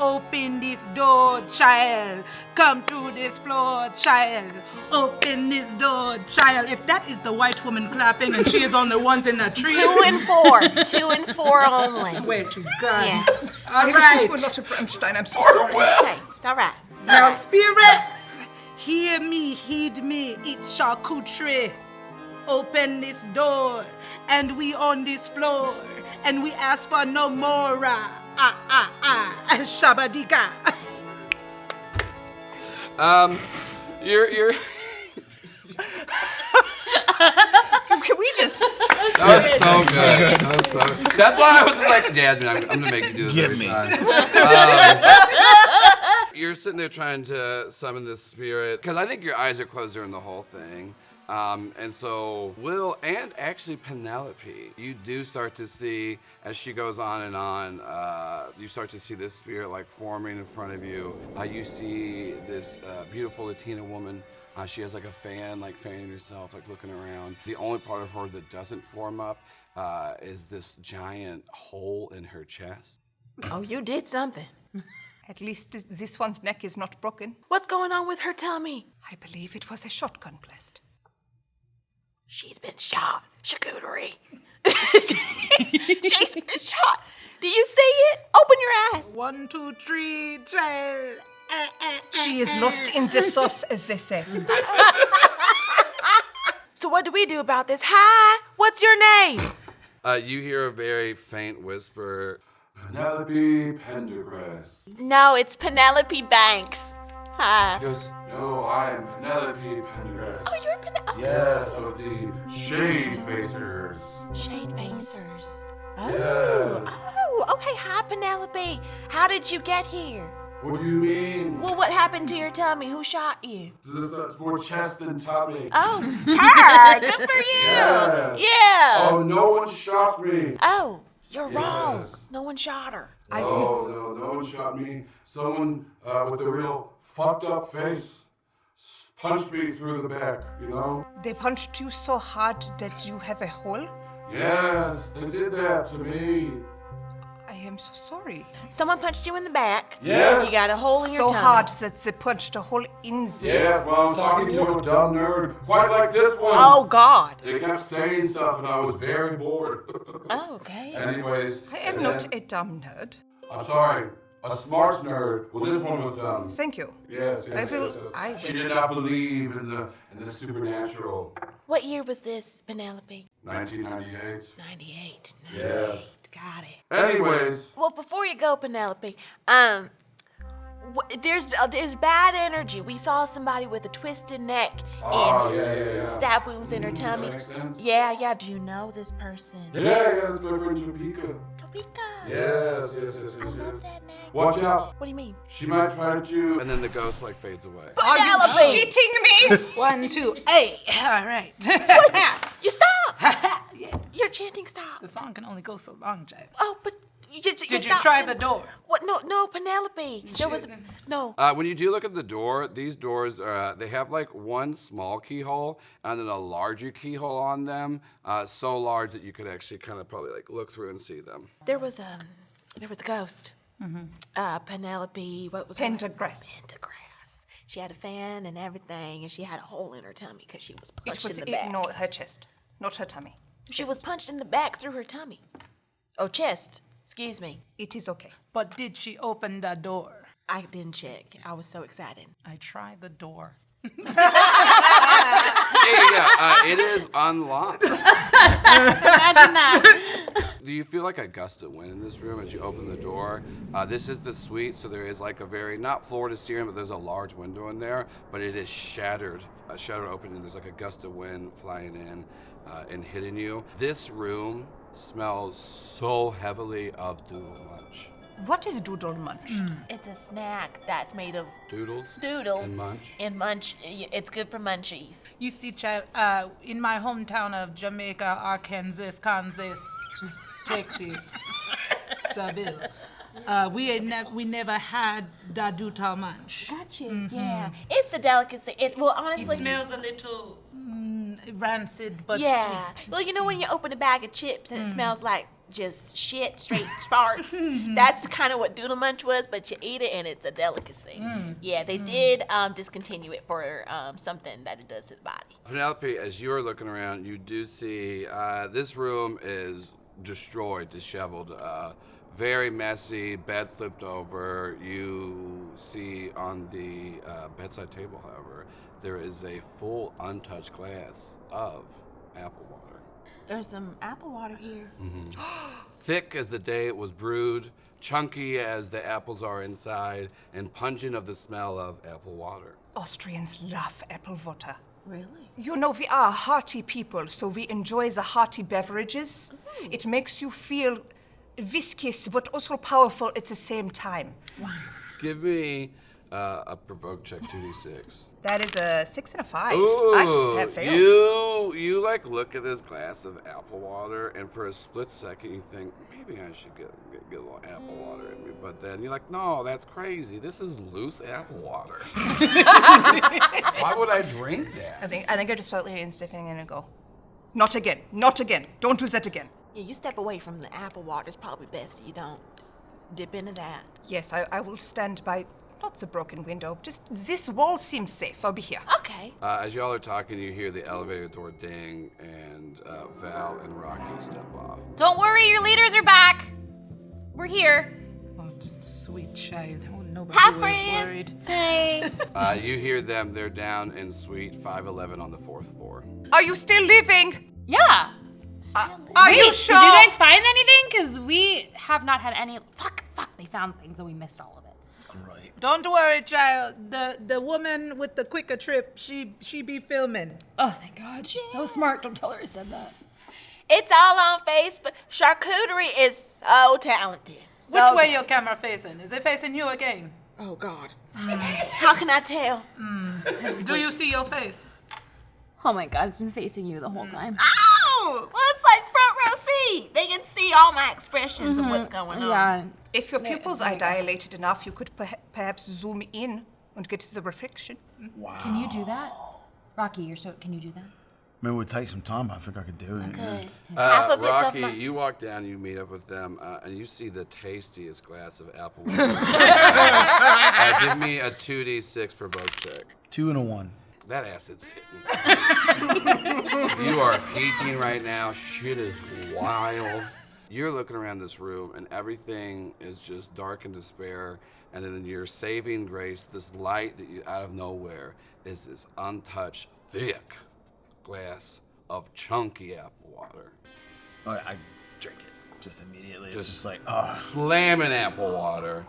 Open this door, child. Come to this floor, child. Open this door, child. If that is the white woman clapping and she is on the ones in the trees, 2 and 4. 2 and 4 only. swear to God. Yeah. All I listened right. to a lot of Rammstein. I'm so sorry. Okay, it's all right. It's all Now, right. spirits, hear me, heed me. It's charcuterie. Open this door, and we on this floor, and we ask for no more. Shabadika. You're Can we just... That was so good. That was so. That's why I was just like, Jasmine, I'm gonna make you do this Get every me. time. You're sitting there trying to summon this spirit because I think your eyes are closed during the whole thing. And so Will and actually Penelope, you do start to see as she goes on and on, you start to see this spirit like forming in front of you. You see this beautiful Latina woman. She has like a fan, like fanning herself, like looking around. The only part of her that doesn't form up is this giant hole in her chest. Oh, you did something. At least this one's neck is not broken. What's going on with her? Tell me. I believe it was a shotgun blast. She's been shot. Charcuterie. She's been shot. Do you see it? Open your eyes. 1, 2, 3, child. She is lost in the sauce, as they say. So what do we do about this? Hi, what's your name? You hear a very faint whisper. Penelope Pendergrass. No, it's Penelope Banks. Hi. She goes, no, I am Penelope Pendergrass. Oh, you're Penelope. Yes, of the Shade Facers. Shade Facers. Yes. Oh, okay. Hi, Penelope. How did you get here? What do you mean? Well, what happened to your tummy? Who shot you? That's more chest than tummy. Oh, her. Good for you. Yes. Yeah. Oh, no one shot me. Oh, you're wrong. Yes. No one shot her. No one shot me. Someone with a real fucked up face punched me through the back, you know? They punched you so hard that you have a hole? Yes, they did that to me. I am so sorry. Someone punched you in the back. Yes. You got a hole in your So tummy. hard that they punched a hole in the... Yes, well, I was talking to a dumb nerd, quite like this one. Oh, God. They kept saying stuff and I was very bored. Oh, okay. Anyways. I am not a dumb nerd. I'm sorry, a smart nerd. Well, this one was dumb. Thank you. Yes, yes, I will- yes, yes. I She will- did not believe in the supernatural. What year was this, Penelope? 1998. 98. Yes. Got it. Anyways. Well, before you go, Penelope, there's bad energy. We saw somebody with a twisted neck and Yeah. stab wounds in her tummy. That makes sense. Yeah. Do you know this person? Yeah, that's my friend Topeka. Topeka. Yes. I love that name. Watch out. What do you mean? She might try to. And then the ghost like fades away. Are you Penelope! cheating me? 1, 2, hey. All right. You stop! You're chanting stop. The song can only go so long, child. Oh, but you Did you try the door? What? No, Penelope. There was no. When you do look at the door, these doors they have like one small keyhole and then a larger keyhole on them, so large that you could actually kind of probably like look through and see them. There was a ghost. Penelope. What was her name? Pendergrass. Pendergrass. She had a fan and everything, and she had a hole in her tummy because she was It punched was in the back. no, her chest, not her tummy. She was punched in the back through her tummy. Oh, chest. Excuse me. It is okay. But did she open the door? I didn't check. I was so excited. I tried the door. Yeah, it is unlocked. Imagine that. Do you feel like a gust of wind in this room as you open the door? This is the suite, so there is like a very, not floor to ceiling, but there's a large window in there, but it is shattered open, and there's like a gust of wind flying in and hitting you. This room smells so heavily of doodle munch. What is doodle munch? It's a snack that's made of Doodles? doodles. And munch? And munch. It's good for munchies. You see, child, in my hometown of Jamaica, Arkansas, Kansas, Texas, Seville, we never had da doodle munch. Gotcha. Yeah. It's a delicacy. Well, honestly. It smells a little rancid, but yeah. sweet. Well, you know when you open a bag of chips and it smells like just shit, straight sparks. That's kind of what doodle munch was, but you eat it and it's a delicacy. Yeah, they did discontinue it for something that it does to the body. Penelope, as you're looking around, you do see this room is destroyed, disheveled, very messy, bed flipped over. You see on the bedside table, however, there is a full untouched glass of apple water. There's some apple water here. Thick as the day it was brewed, chunky as the apples are inside, and pungent of the smell of apple water. Austrians love apple water. Really? You know, we are hearty people, so we enjoy the hearty beverages. It makes you feel viscous, but also powerful at the same time. Give me a provoke check, 2d6. That is a 6 and a 5. Ooh, I have failed. you like look at this glass of apple water, and for a split second you think maybe I should get a little apple water in me, but then you're like, no, that's crazy. This is loose apple water. Why would I drink that? I think I just start leaning and sniffing and go, not again, not again. Don't do that again. Yeah, you step away from the apple water. It's probably best you don't dip into that. Yes, I will stand by Not the broken window. Just this wall seems safe. I'll be here. Okay. As y'all are talking, you hear the elevator door ding, and Val and Rocky step off. Don't worry, your leaders are back. We're here. Oh, sweet child. Oh, nobody Hi, was friends. worried. Hey. You hear them. They're down in suite 511 on the 4th floor. Are you still living? Yeah. Are Wait, you sure? did you guys find anything? Because we have not had any. Fuck, they found things and we missed all of it. Right. Don't worry, child. The woman with the quicker trip, she be filming. Oh, thank God. She's so smart. Don't tell her I said that. It's all on Facebook. Charcuterie is so talented. Which way your camera facing? Is it facing you again? Oh, God. How can I tell? Do you see your face? Oh my God, it's been facing you the whole time. Oh, well, it's like front row seat. They can see all my expressions of what's going on. Yeah. If your pupils are dilated enough, you could perhaps zoom in and get the reflection. Can you do that? Rocky, can you do that? I mean, it would take some time, but I think I could do it. Okay. Half of it's Rocky, of my... you walk down, you meet up with them, and you see the tastiest glass of apple water. Give me a 2d6 provoke check. 2 and a 1. That acid's hitting. You are peeking right now. Shit is wild. You're looking around this room, and everything is just dark and despair. And then your saving grace, this light that you out of nowhere, is this untouched, thick glass of chunky apple water. I drink it just immediately. It's just like, oh. Slamming apple water.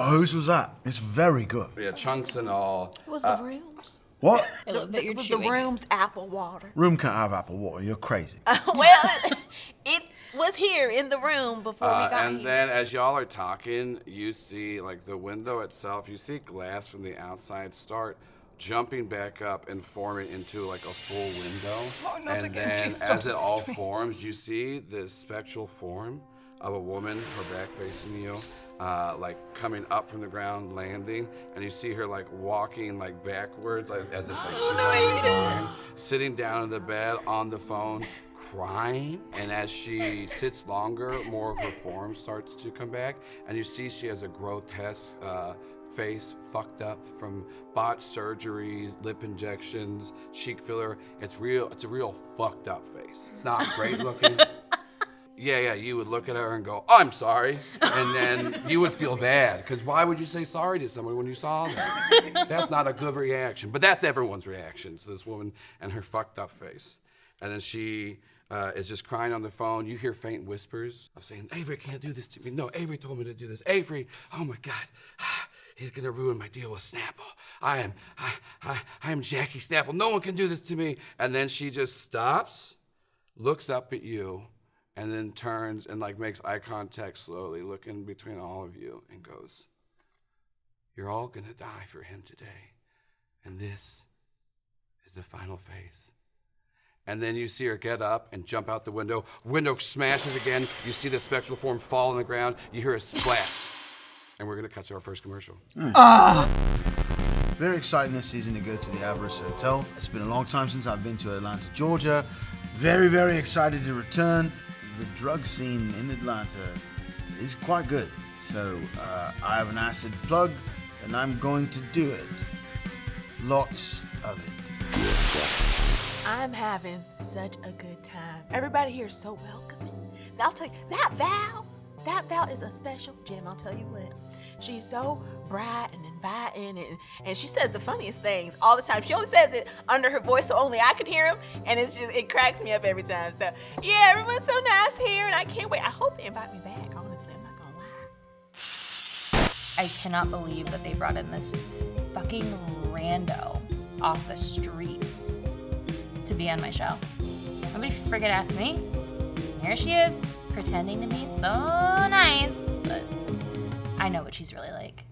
Whose was that? It's very good. Yeah, chunks and all. It was the rooms. What? I love that you're It was chewing. the room's apple water. Room can't have apple water. You're crazy. Well, it was here in the room before we got And here. then as y'all are talking, you see like the window itself, you see glass from the outside start jumping back up and forming into like a full window. Oh, not and again. then Please stop as it this all stream. forms, you see the spectral form of a woman, her back facing you, like coming up from the ground, landing, and you see her like walking like backwards, like as if like she's on the line, sitting down in the bed on the phone, crying. And as she sits longer, more of her form starts to come back, and you see she has a grotesque face fucked up from botched surgeries, lip injections, cheek filler. It's a real fucked up face. It's not great looking. Yeah, you would look at her and go, I'm sorry. And then you would feel bad, because why would you say sorry to someone when you saw them? That's not a good reaction. But that's everyone's reaction to this woman and her fucked up face. And then she is just crying on the phone. You hear faint whispers of saying, Avery can't do this to me. No, Avery told me to do this. Avery, oh my God. He's gonna ruin my deal with Snapple. I am Jackie Snapple. No one can do this to me. And then she just stops, looks up at you, and then turns and like makes eye contact slowly, looking between all of you, and goes, you're all gonna die for him today. And this is the final phase. And then you see her get up and jump out the window. Window smashes again. You see the spectral form fall on the ground. You hear a splat. And we're gonna cut to our first commercial. Very exciting this season to go to the Avarice Hotel. It's been a long time since I've been to Atlanta, Georgia. Very, very excited to return. The drug scene in Atlanta is quite good. So I have an acid plug and I'm going to do it. Lots of it. I'm having such a good time. Everybody here is so welcoming. I'll tell you, that Val is a special gem, I'll tell you what. She's so bright and inviting, and she says the funniest things all the time. She only says it under her voice so only I can hear them, and it cracks me up every time. So yeah, everyone's so nice here, and I can't wait. I hope they invite me back, honestly, I'm not gonna lie. I cannot believe that they brought in this fucking rando off the streets to be on my show. Nobody friggin' asked me. Here she is, pretending to be so nice, but I know what she's really like.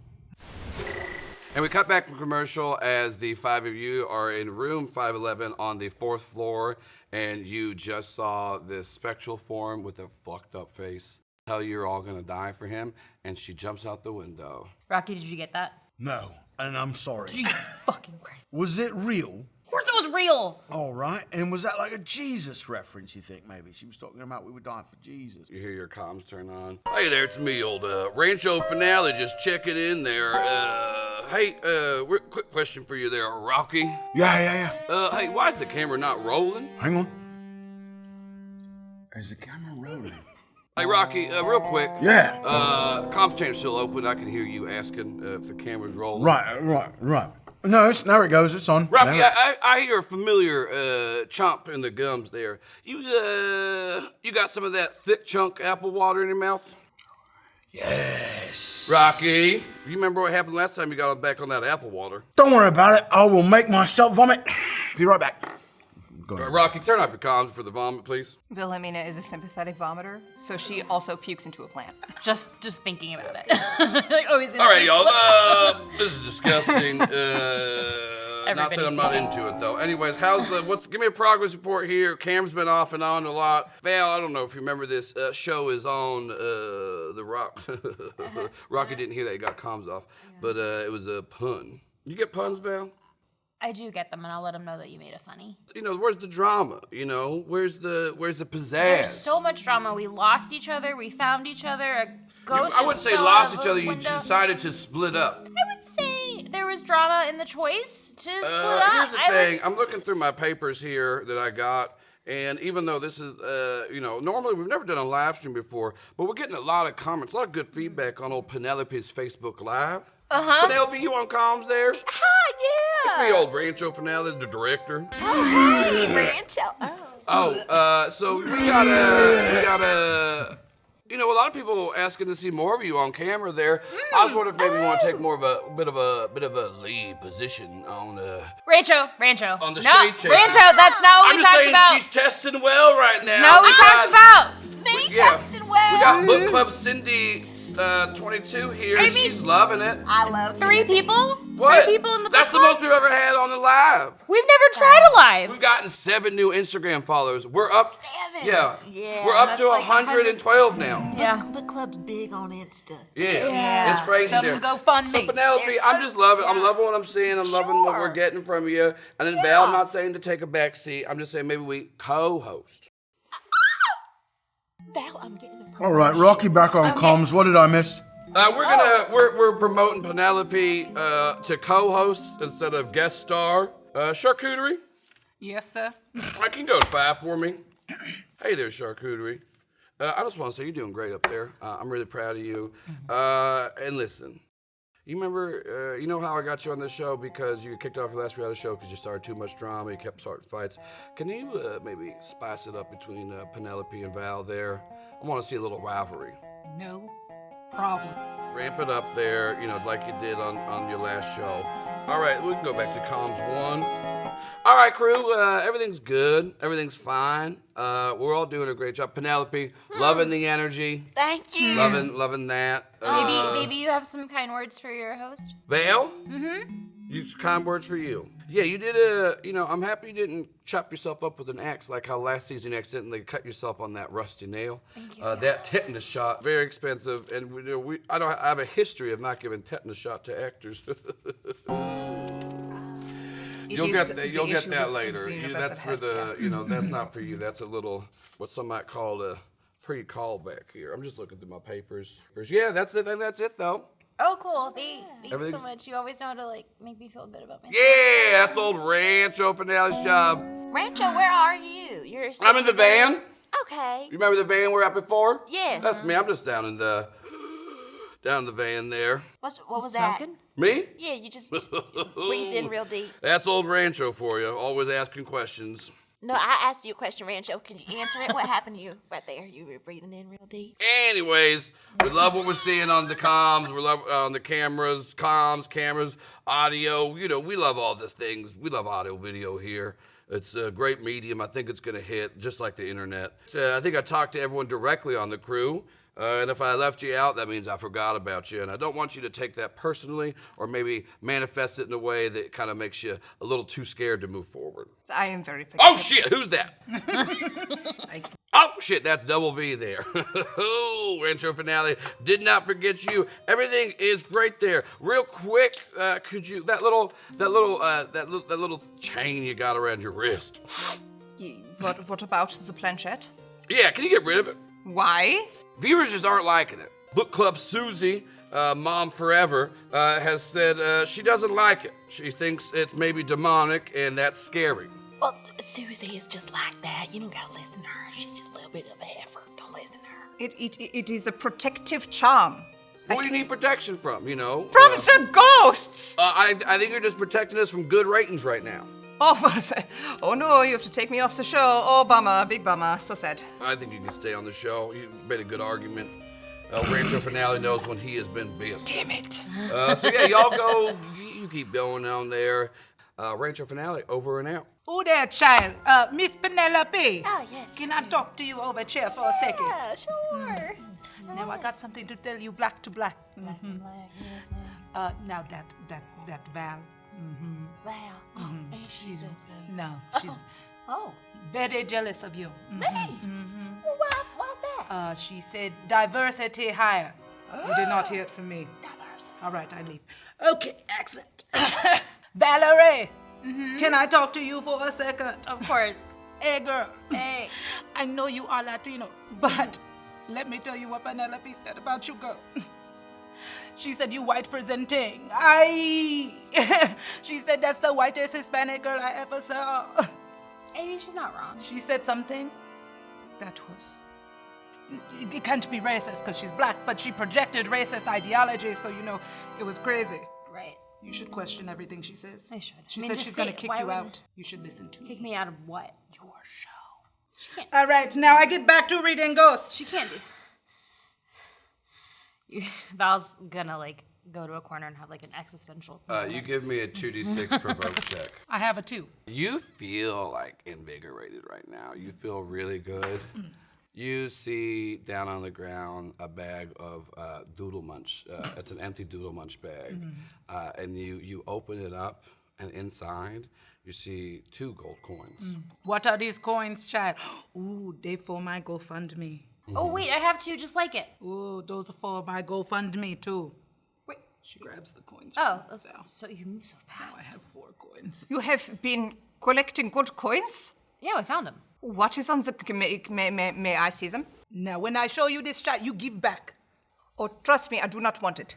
And we cut back from commercial as the five of you are in room 511 on the 4th floor, and you just saw this spectral form with a fucked up face tell you're all gonna die for him, and she jumps out the window. Rocky, did you get that? No, and I'm sorry. Jesus fucking Christ. Was it real? course it was real. All right. And was that like a Jesus reference, you think, maybe? She was talking about we were dying for Jesus. You hear your comms turn on. Hey there, it's me, old Rancho Finale, just checking in there. Hey, quick question for you there, Rocky. Yeah. Hey, why is the camera not rolling? Hang on. Is the camera rolling? Hey, Rocky, real quick. Yeah. Comms chain's still open. I can hear you asking if the camera's rolling. Right. No, there it goes. It's on. Rocky, Now- I hear a familiar chomp in the gums there. You got some of that thick chunk apple water in your mouth? Yes. Rocky, you remember what happened last time you got back on that apple water? Don't worry about it. I will make myself vomit. Be right back. Go ahead. Rocky, turn off your comms for the vomit, please. Wilhelmina is a sympathetic vomiter, so she also pukes into a plant. Just thinking about it. Like, always. All right, y'all. This is disgusting. Not that Everybody's I'm not into it though. Anyways, give me a progress report here. Cam's been off and on a lot. Val, I don't know if you remember this show is on the Rock. Rocky didn't hear that. He got comms off, but it was a pun. You get puns, Val? I do get them, and I'll let them know that you made it funny. You know, where's the drama? You know, where's the pizzazz? There's so much drama. We lost each other. We found each other. A ghost. I wouldn't just say fell lost out each of other. a You window. decided to split up. I would say there was drama in the choice to split up. Here's the thing. I'm looking through my papers here that I got, and even though this is, normally we've never done a live stream before, but we're getting a lot of comments, a lot of good feedback on old Penelope's Facebook Live. Penelope, you on comms there? Hi, yeah. It's me, old Rancho Finale, the director. Oh, hey, Rancho. Oh. So we got a. You know, a lot of people asking to see more of you on camera there. I was wondering if maybe you want to take more of a bit of a lead position on Rancho. on the no, shade chaser. Rancho, that's not what I'm we just talked saying about. she's testing well right now. No, we talked about. Me Yeah. testing well. We got Book Club Cindy 22 here. I mean- She's loving it. I love 3 people? What? 3 people in the That's book the club? most we've ever had on the live. We've never tried a live. We've gotten 7 new Instagram followers. We're up. 7? Yeah. Yeah, We're up that's to like 112 now. Yeah. Book club's big on Insta. Yeah. It's crazy Tell there. them to go fund So me. Penelope, I'm just loving. I'm loving what I'm seeing. I'm loving what Sure. we're getting from you. And then Val, I'm not saying to take a back seat. I'm just saying maybe we co-host. Val, I'm getting a promotion. All right, Rocky back on comms. What did I miss? We're promoting Penelope to co-host instead of guest star. Charcuterie, Yes, sir. I can go to 5 for me. Hey there, Charcuterie. I just want to say you're doing great up there. I'm really proud of you. And listen, you remember, you know how I got you on this show because you kicked off your last reality show because you started too much drama, you kept starting fights. Can you maybe spice it up between Penelope and Val there? I want to see a little rivalry. No problem. Ramp it up there, you know, like you did on your last show. All right, we can go back to comms 1. All right, crew, everything's good. Everything's fine. We're all doing a great job. Penelope, loving the energy. Thank you. Loving that. Maybe you have some kind words for your host? Vale? Kind words for you. Yeah, you did I'm happy you didn't chop yourself up with an axe like how last season you accidentally cut yourself on that rusty nail. Thank you. That tetanus shot, very expensive, and I have a history of not giving tetanus shot to actors. You'll get that later. That's for the, that's not for you. That's a little, what some might call a pre-callback here. I'm just looking through my papers. Yeah, that's it. That's it, though. Oh, cool. Thanks so Everything's- much. You always know how to make me feel good about myself. Yeah, that's old Rancho Finale's job. Rancho, where are you? You're I'm in the van. Okay. You remember the van we were at before? Yes. That's me. I'm just down in the van there. What was that? Smoking? Me? Yeah, you just breathed in real deep. That's old Rancho for you. Always asking questions. No, I asked you a question, Rancho. Can you answer it? What happened to you right there? You were breathing in real deep. Anyways, we love what we're seeing on the comms. We love on the cameras, cameras, audio. You know, we love all these things. We love audio, video here. It's a great medium. I think it's going to hit just like the internet. I think I talked to everyone directly on the crew. And if I left you out, that means I forgot about you. And I don't want you to take that personally or maybe manifest it in a way that kind of makes you a little too scared to move forward. I am very Oh, forgetful. shit, who's that? Oh, shit, that's Double V there. Oh, Rancho Finale, did not forget you. Everything is great there. Real quick, could you, that little chain you got around your wrist. What about the planchette? Yeah, can you get rid of it? Why? Viewers just aren't liking it. Book Club Susie, Mom Forever, has said she doesn't like it. She thinks it's maybe demonic and that's scary. Well, Susie is just like that. You don't gotta listen to her. She's just a little bit of a heifer. Don't listen to her. It is a protective charm. What do you need protection from, you know? From the ghosts! I think you're just protecting us from good ratings right now. Oh no, you have to take me off the show. Oh, bummer, big bummer. So sad. I think you can stay on the show. You made a good argument. Rancho Finale knows when he has been busy. Damn it. So yeah, y'all go. You keep going down there. Rancho Finale, over and out. Oh there, child. Miss Penelope. Oh, yes. Can I talk to you over here for a second? Yeah, sure. Now I got something to tell you, black to black. Now that Val. Wow. Oh, ain't she She's just no, she's Oh. very jealous of you. Me? Well, why's that? She said diversity higher. You did not hear it from me. Diversity. All right, I leave. Okay, accent. Valerie, can I talk to you for a second? Of course. Hey, girl. Hey. I know you are Latino, but let me tell you what Penelope said about you, girl. She said you white presenting. She said that's the whitest Hispanic girl I ever saw. Hey, she's not wrong. She said something that was... It can't be racist because she's black, but she projected racist ideology, so, you know, it was crazy. Right. You should question everything she says. I should. She I mean, said just she's say going to it. kick Why you would- out. You should listen to Kick me. me out of what? Your show. She can't. All right, now I get back to reading ghosts. She can't do. Val's gonna like go to a corner and have like an existential. You give me a 2d6 provoke check. I have a 2. You feel like invigorated right now. You feel really good. You see down on the ground a bag of Doodle Munch. It's an empty Doodle Munch bag. And you open it up, and inside you see 2 gold coins. What are these coins, child? Ooh, they for my GoFundMe. Oh wait, I have two just like it. Ooh, those are for my GoFundMe too. Wait. She grabs the coins. Oh, from Val. so you move so Now I fast. have 4 coins. You have been collecting good coins? Yeah, we found him. What is on the... May I see them? Now, when I show you this shot, you give back. Oh, trust me, I do not want it.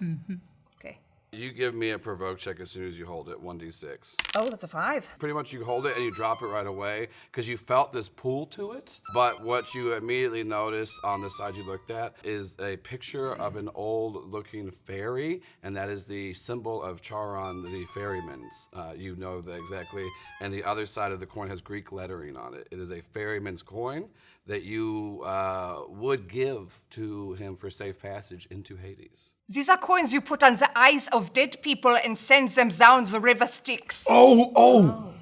Okay. You give me a provoke check as soon as you hold it, 1d6. Oh, that's a 5. Pretty much you hold it and you drop it right away because you felt this pull to it. But what you immediately noticed on the side you looked at is a picture of an old looking fairy, and that is the symbol of Charon, the ferryman's. You know that exactly. And the other side of the coin has Greek lettering on it. It is a ferryman's coin that you would give to him for safe passage into Hades. These are coins you put on the eyes of dead people and send them down the river Styx. Oh.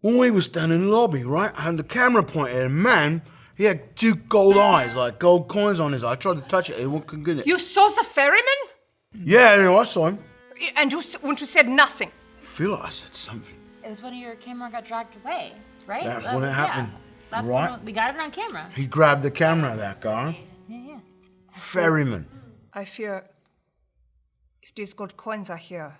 When we were standing in the lobby, right, and the camera pointed at a man, he had 2 gold eyes, like gold coins on his eye. I tried to touch it, he couldn't get it. You saw the ferryman? Yeah, anyway, I saw him. And you said nothing. I feel like I said something. It was when your camera got dragged away, right? That's That when it was- happened, Yeah. That's right? when we got it on camera. He grabbed the camera, that guy. Yeah. Ferryman. I fear if these gold coins are here,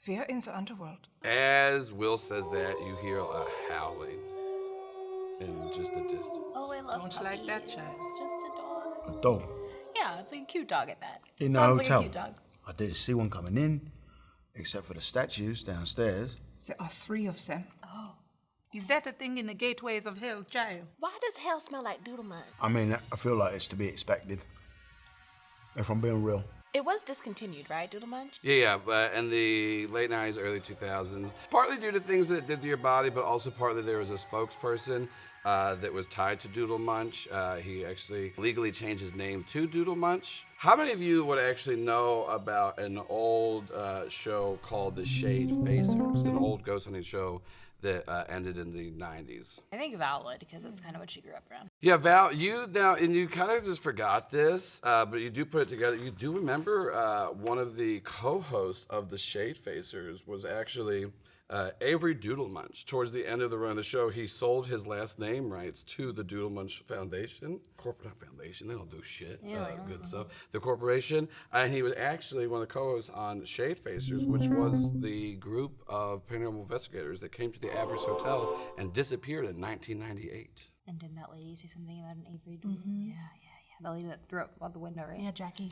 we are in the underworld. As Will says that, you hear a howling in just the distance. Oh, I love Don't you like that, child? Just a dog. A dog. Yeah, it's a cute dog at that. In the Sounds hotel. like a cute dog. I didn't see one coming in, except for the statues downstairs. There are 3 of them. Is that a thing in the gateways of hell, child? Why does hell smell like doodle mud? I mean, I feel like it's to be expected. If I'm being real. It was discontinued, right, Doodle Munch? Yeah, but in the late 90s, early 2000s, partly due to things that it did to your body, but also partly there was a spokesperson that was tied to Doodle Munch. He actually legally changed his name to Doodle Munch. How many of you would actually know about an old show called The Shade Facers? It's an old ghost hunting show that ended in the 90s. I think Val would, because that's kind of what she grew up around. Yeah, Val, you now, and you kind of just forgot this, but you do put it together. You do remember one of the co-hosts of the Shade Facers was actually Avery Doodlemunch. Towards the end of the run of the show, he sold his last name rights to the Doodlemunch Foundation. Corporate foundation, they don't do shit. Good stuff. The corporation. And he was actually one of the co-hosts on Shade Facers, which was the group of paranormal investigators that came to the Avarice Hotel and disappeared in 1998. And didn't that lady say something about an Avery Doodle? Yeah. The lady that threw up out the window, right? Yeah, Jackie.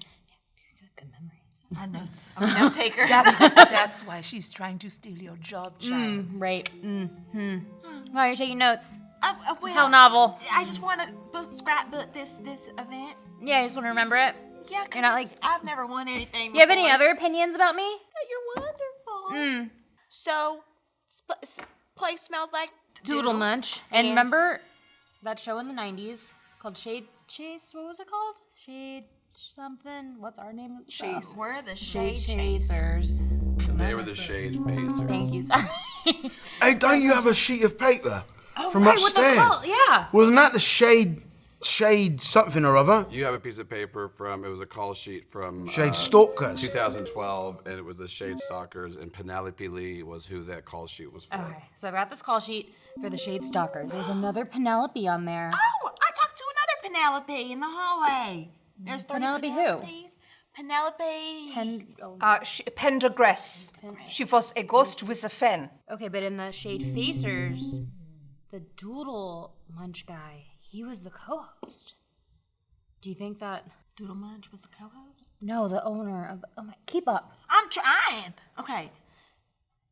Good memory. I notes. I'm a note taker. That's why she's trying to steal your job, child. Right. Why are you taking notes? Well, How novel. I just want to scrapbook this event. Yeah, I just want to remember it. Yeah, You're not because I've never won anything. You have any before. other opinions about me? You're wonderful. So, place smells like Doodle Munch. And remember that show in the 90s called Shade Chase? What was it called? Shade something? What's our name of the show? We're the Shade Shade Chasers. They were the Shade Facers. Thank you, sorry. Hey, don't you have a sheet of paper from right, with the upstairs? call, yeah. Wasn't that the shade something or other? You have a piece of paper from, it was a call sheet from Shade Stalkers. 2012, and it was the Shade Stalkers, and Penelope Lee was who that call sheet was for. Okay, so I've got this call sheet for the Shade Stalkers. There's another Penelope on there. Oh, I talked to another Penelope in the hallway. There's 30 Penelope who? Penelopes. Penelope. Pendergrass. She was a ghost with a fan. Okay, but in the Shade Facers, the Doodle Munch guy, he was the co-host. Do you think that... Doodle Munch was the co-host? No, the owner of... Oh my... Keep up. I'm trying. Okay.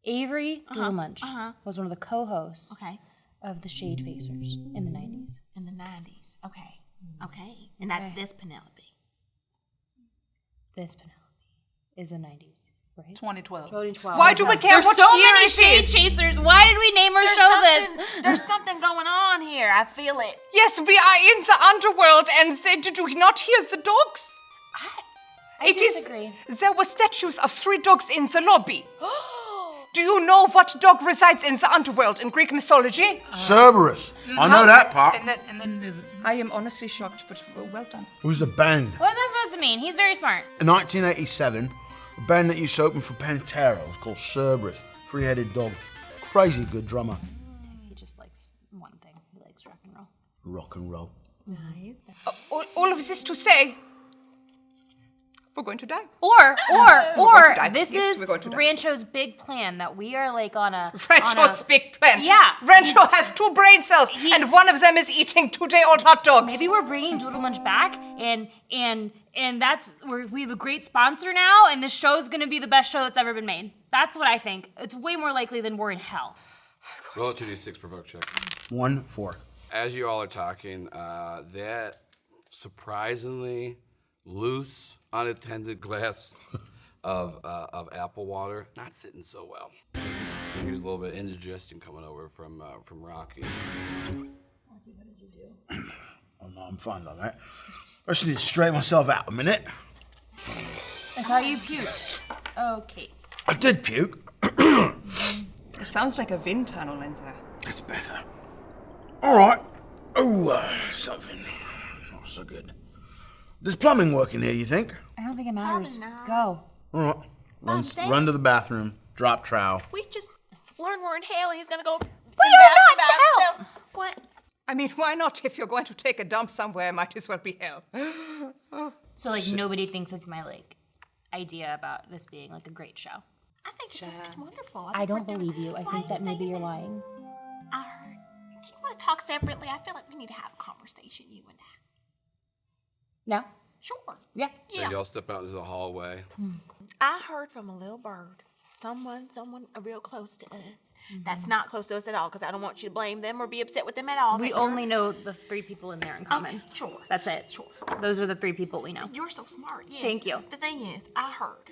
Avery Doodle Munch was one of the co-hosts Okay. of the Shade Facers in the 90s. In the 90s. Okay. Okay. And that's this Penelope. This Penelope is the 90s, right? 2012. 2012. Why do we care There's what so year many it Shade is? Chasers. Why did we name our show this? There's something going on here. I feel it. Yes, we are in the underworld, and did you not hear the dogs? I disagree. There were statues of 3 dogs in the lobby. Do you know what dog resides in the underworld in Greek mythology? Cerberus. I know that part. And then there's I am honestly shocked, but well done. It was a band. What is that supposed to mean? He's very smart. In 1987, a band that used to open for Pantera was called Cerberus. 3-headed dog. Crazy good drummer. He just likes one thing. He likes rock and roll. Rock and roll. Nice. All of this to say, we're going to die. Or going to die. this Yes, is we're going to die. Rancho's big plan that we are like on a Rancho's big plan. Yeah. Rancho has 2 brain cells, and one of them is eating 2-day-old hot dogs. Maybe we're bringing Doodle Munch back, and that's we have a great sponsor now, and this show is gonna be the best show that's ever been made. That's what I think. It's way more likely than we're in hell. Roll a 2d6 provoke check. 1, 4. As you all are talking, that surprisingly loose, unattended glass of apple water not sitting so well. There's a little bit of indigestion coming over from Rocky. Oh, no, I'm fine like that. I just need to straighten myself out a minute. I thought you puked. Okay. I did puke. It sounds like a wind tunnel in there. It's better. All right. Oh, something not so good. Does plumbing work in here, you think? I don't think it matters. not. Go. All right. saying- Run to the bathroom. Drop trowel. We just learned we're in hell and he's going to go. We are not in hell. What? I mean, why not? If you're going to take a dump somewhere, might as well be hell. So like nobody thinks it's my like idea about this being like a great show. I think it's wonderful. I don't believe you. I Why think are that you maybe saying you're that? lying. I heard. Do you want to talk separately? I feel like we need to have a conversation, you and I. No? Sure. Yeah. So y'all step out into the hallway. I heard from a little bird, someone real close to us. That's not close to us at all, because I don't want you to blame them or be upset with them at all. We They only know the 3 people in there in common. Okay, sure. That's it. Sure. Those are the 3 people we know. You're so smart. Yes. Thank you. The thing is, I heard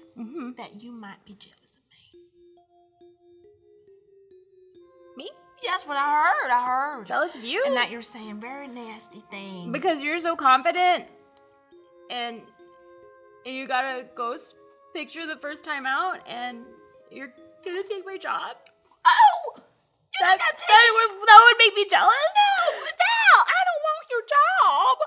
that you might be jealous of me. Me? That's what I heard. Jealous of you? And that you're saying very nasty things. Because you're so confident and you got a ghost picture the first time out and you're gonna take my job. Oh! That would make me jealous. No, Val, I don't want your job.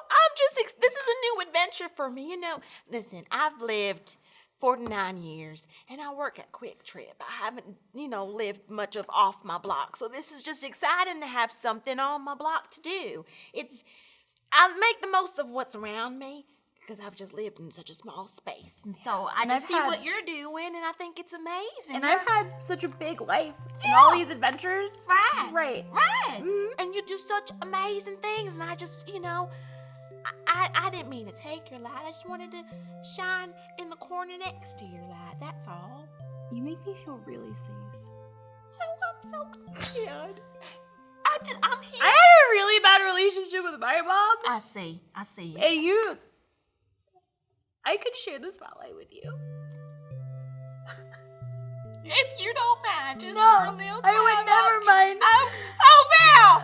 This is a new adventure for me. You know, listen, I've lived 49 years and I work at Quick Trip. I haven't, lived much of off my block. So this is just exciting to have something on my block to do. I make the most of what's around me because I've just lived in such a small space. And so I just see what you're doing and I think it's amazing. And I've had such a big life and all these adventures. Right. Mm-hmm. And you do such amazing things. And I just, I didn't mean to take your light. I just wanted to shine in the corner next to your light. That's all. You make me feel really safe. Oh, I'm so glad. I'm here. I had a really bad relationship with my mom. I see. And I could share the spotlight with you. If you don't mind, just No, for a little time. I would never mind. Val!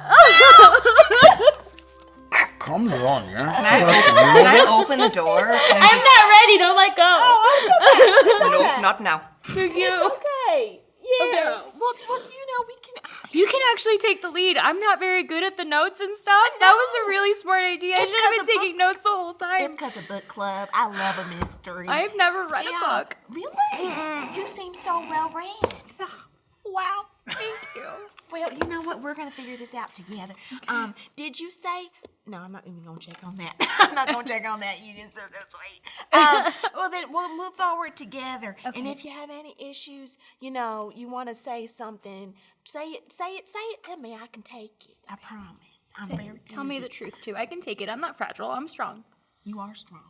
Calm down, yeah? Can I open the door? And I'm not ready. Don't let go. No, not now. Thank you. Okay. Yeah. Okay. Well, we can. You can actually take the lead. I'm not very good at the notes and stuff. That was a really smart idea. I It's should have 'cause been of taking notes the whole time. It's because of book club. I love a mystery. I've never read a book. Really? You seem so well read. Wow. Thank you. Well, you know what? We're gonna figure this out together. Okay. Did you say? No, I'm not even gonna check on that. I'm not gonna check on that. You just so sweet. Well, then we'll move forward together. Okay. And if you have any issues, you want to say something, say it to me. I can take it. I promise. I'm very good. Tell me the truth too. I can take it. I'm not fragile. I'm strong. You are strong.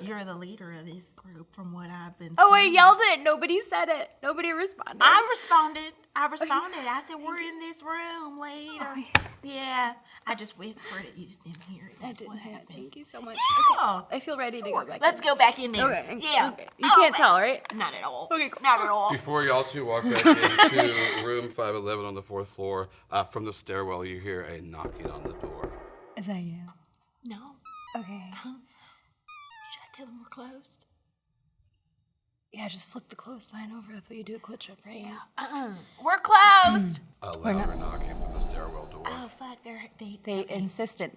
You're the leader of this group, from what I've been. Oh, I seeing. yelled it. Nobody said it. Nobody responded. I responded. I said, we're in this room later. Yeah. I just whispered it. You just didn't hear it. That's what happened. Thank you so much. Yeah. Okay. I feel ready to go back. Let's go back in there. Okay. Yeah. Okay. You can't tell, right? Not at all. Okay, cool. Not at all. Before y'all two walk back into room 511 on the 4th floor, from the stairwell you hear a knocking on the door. Is that you? No. Okay. Should I tell them we're closed? Yeah, just flip the closed sign over. That's what you do at Quick Trip, right? Yeah. We're closed. A louder knocking from the stairwell door. Oh, fuck. They're insistent.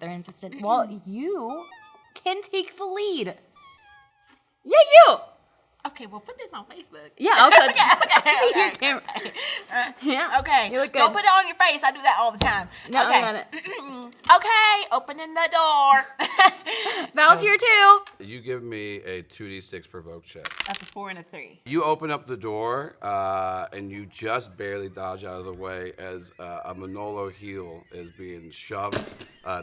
Well, you can take the lead. Yeah, you. Okay, well, put this on Facebook. Yeah, I'll touch Okay. your camera. Yeah. Okay. You look good. Don't put it on your face. I do that all the time. No, okay. I got it. Okay, opening the door. Val's here too. You give me a 2d6 provoke check. That's a 4 and a 3. You open up the door, and you just barely dodge out of the way as a Manolo heel is being shoved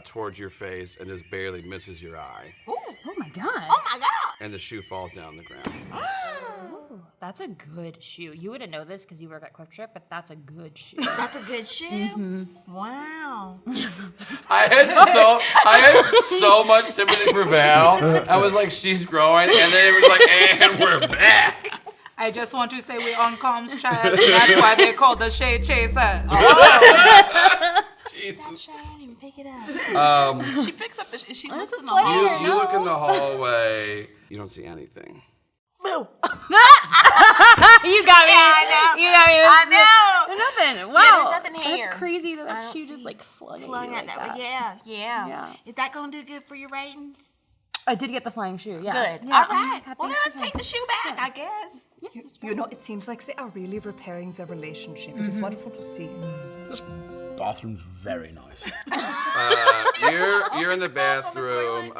towards your face and just barely misses your eye. Ooh. Oh my god. Oh my god. And the shoe falls down on the ground. Ooh, that's a good shoe. You wouldn't know this because you work at Quick Trip, but that's a good shoe. That's a good shoe. Mm-hmm. Wow. I had so much sympathy for Val. I was like, she's growing, and then it was like, and we're back. I just want to say we're on comms chat. That's why they call the Shade Chaser. That shit, I didn't even pick it up. She picks up the. She looks just in the like hall. You look in the hallway. You don't see anything. Boo. You got me. I know. You got me. I know. There's nothing. Wow. Yeah, there's nothing here. That's crazy that I that don't shoe just see like flung Flung at at you that like way. that. Yeah. Is that going to do good for your ratings? I did get the flying shoe. Yeah. Good. Yeah. All right. Oh my God, Well, thanks let's for take the shoe back, I guess. It seems like they are really repairing their relationship. It is wonderful to see. This bathroom's very nice. You're in the bathroom.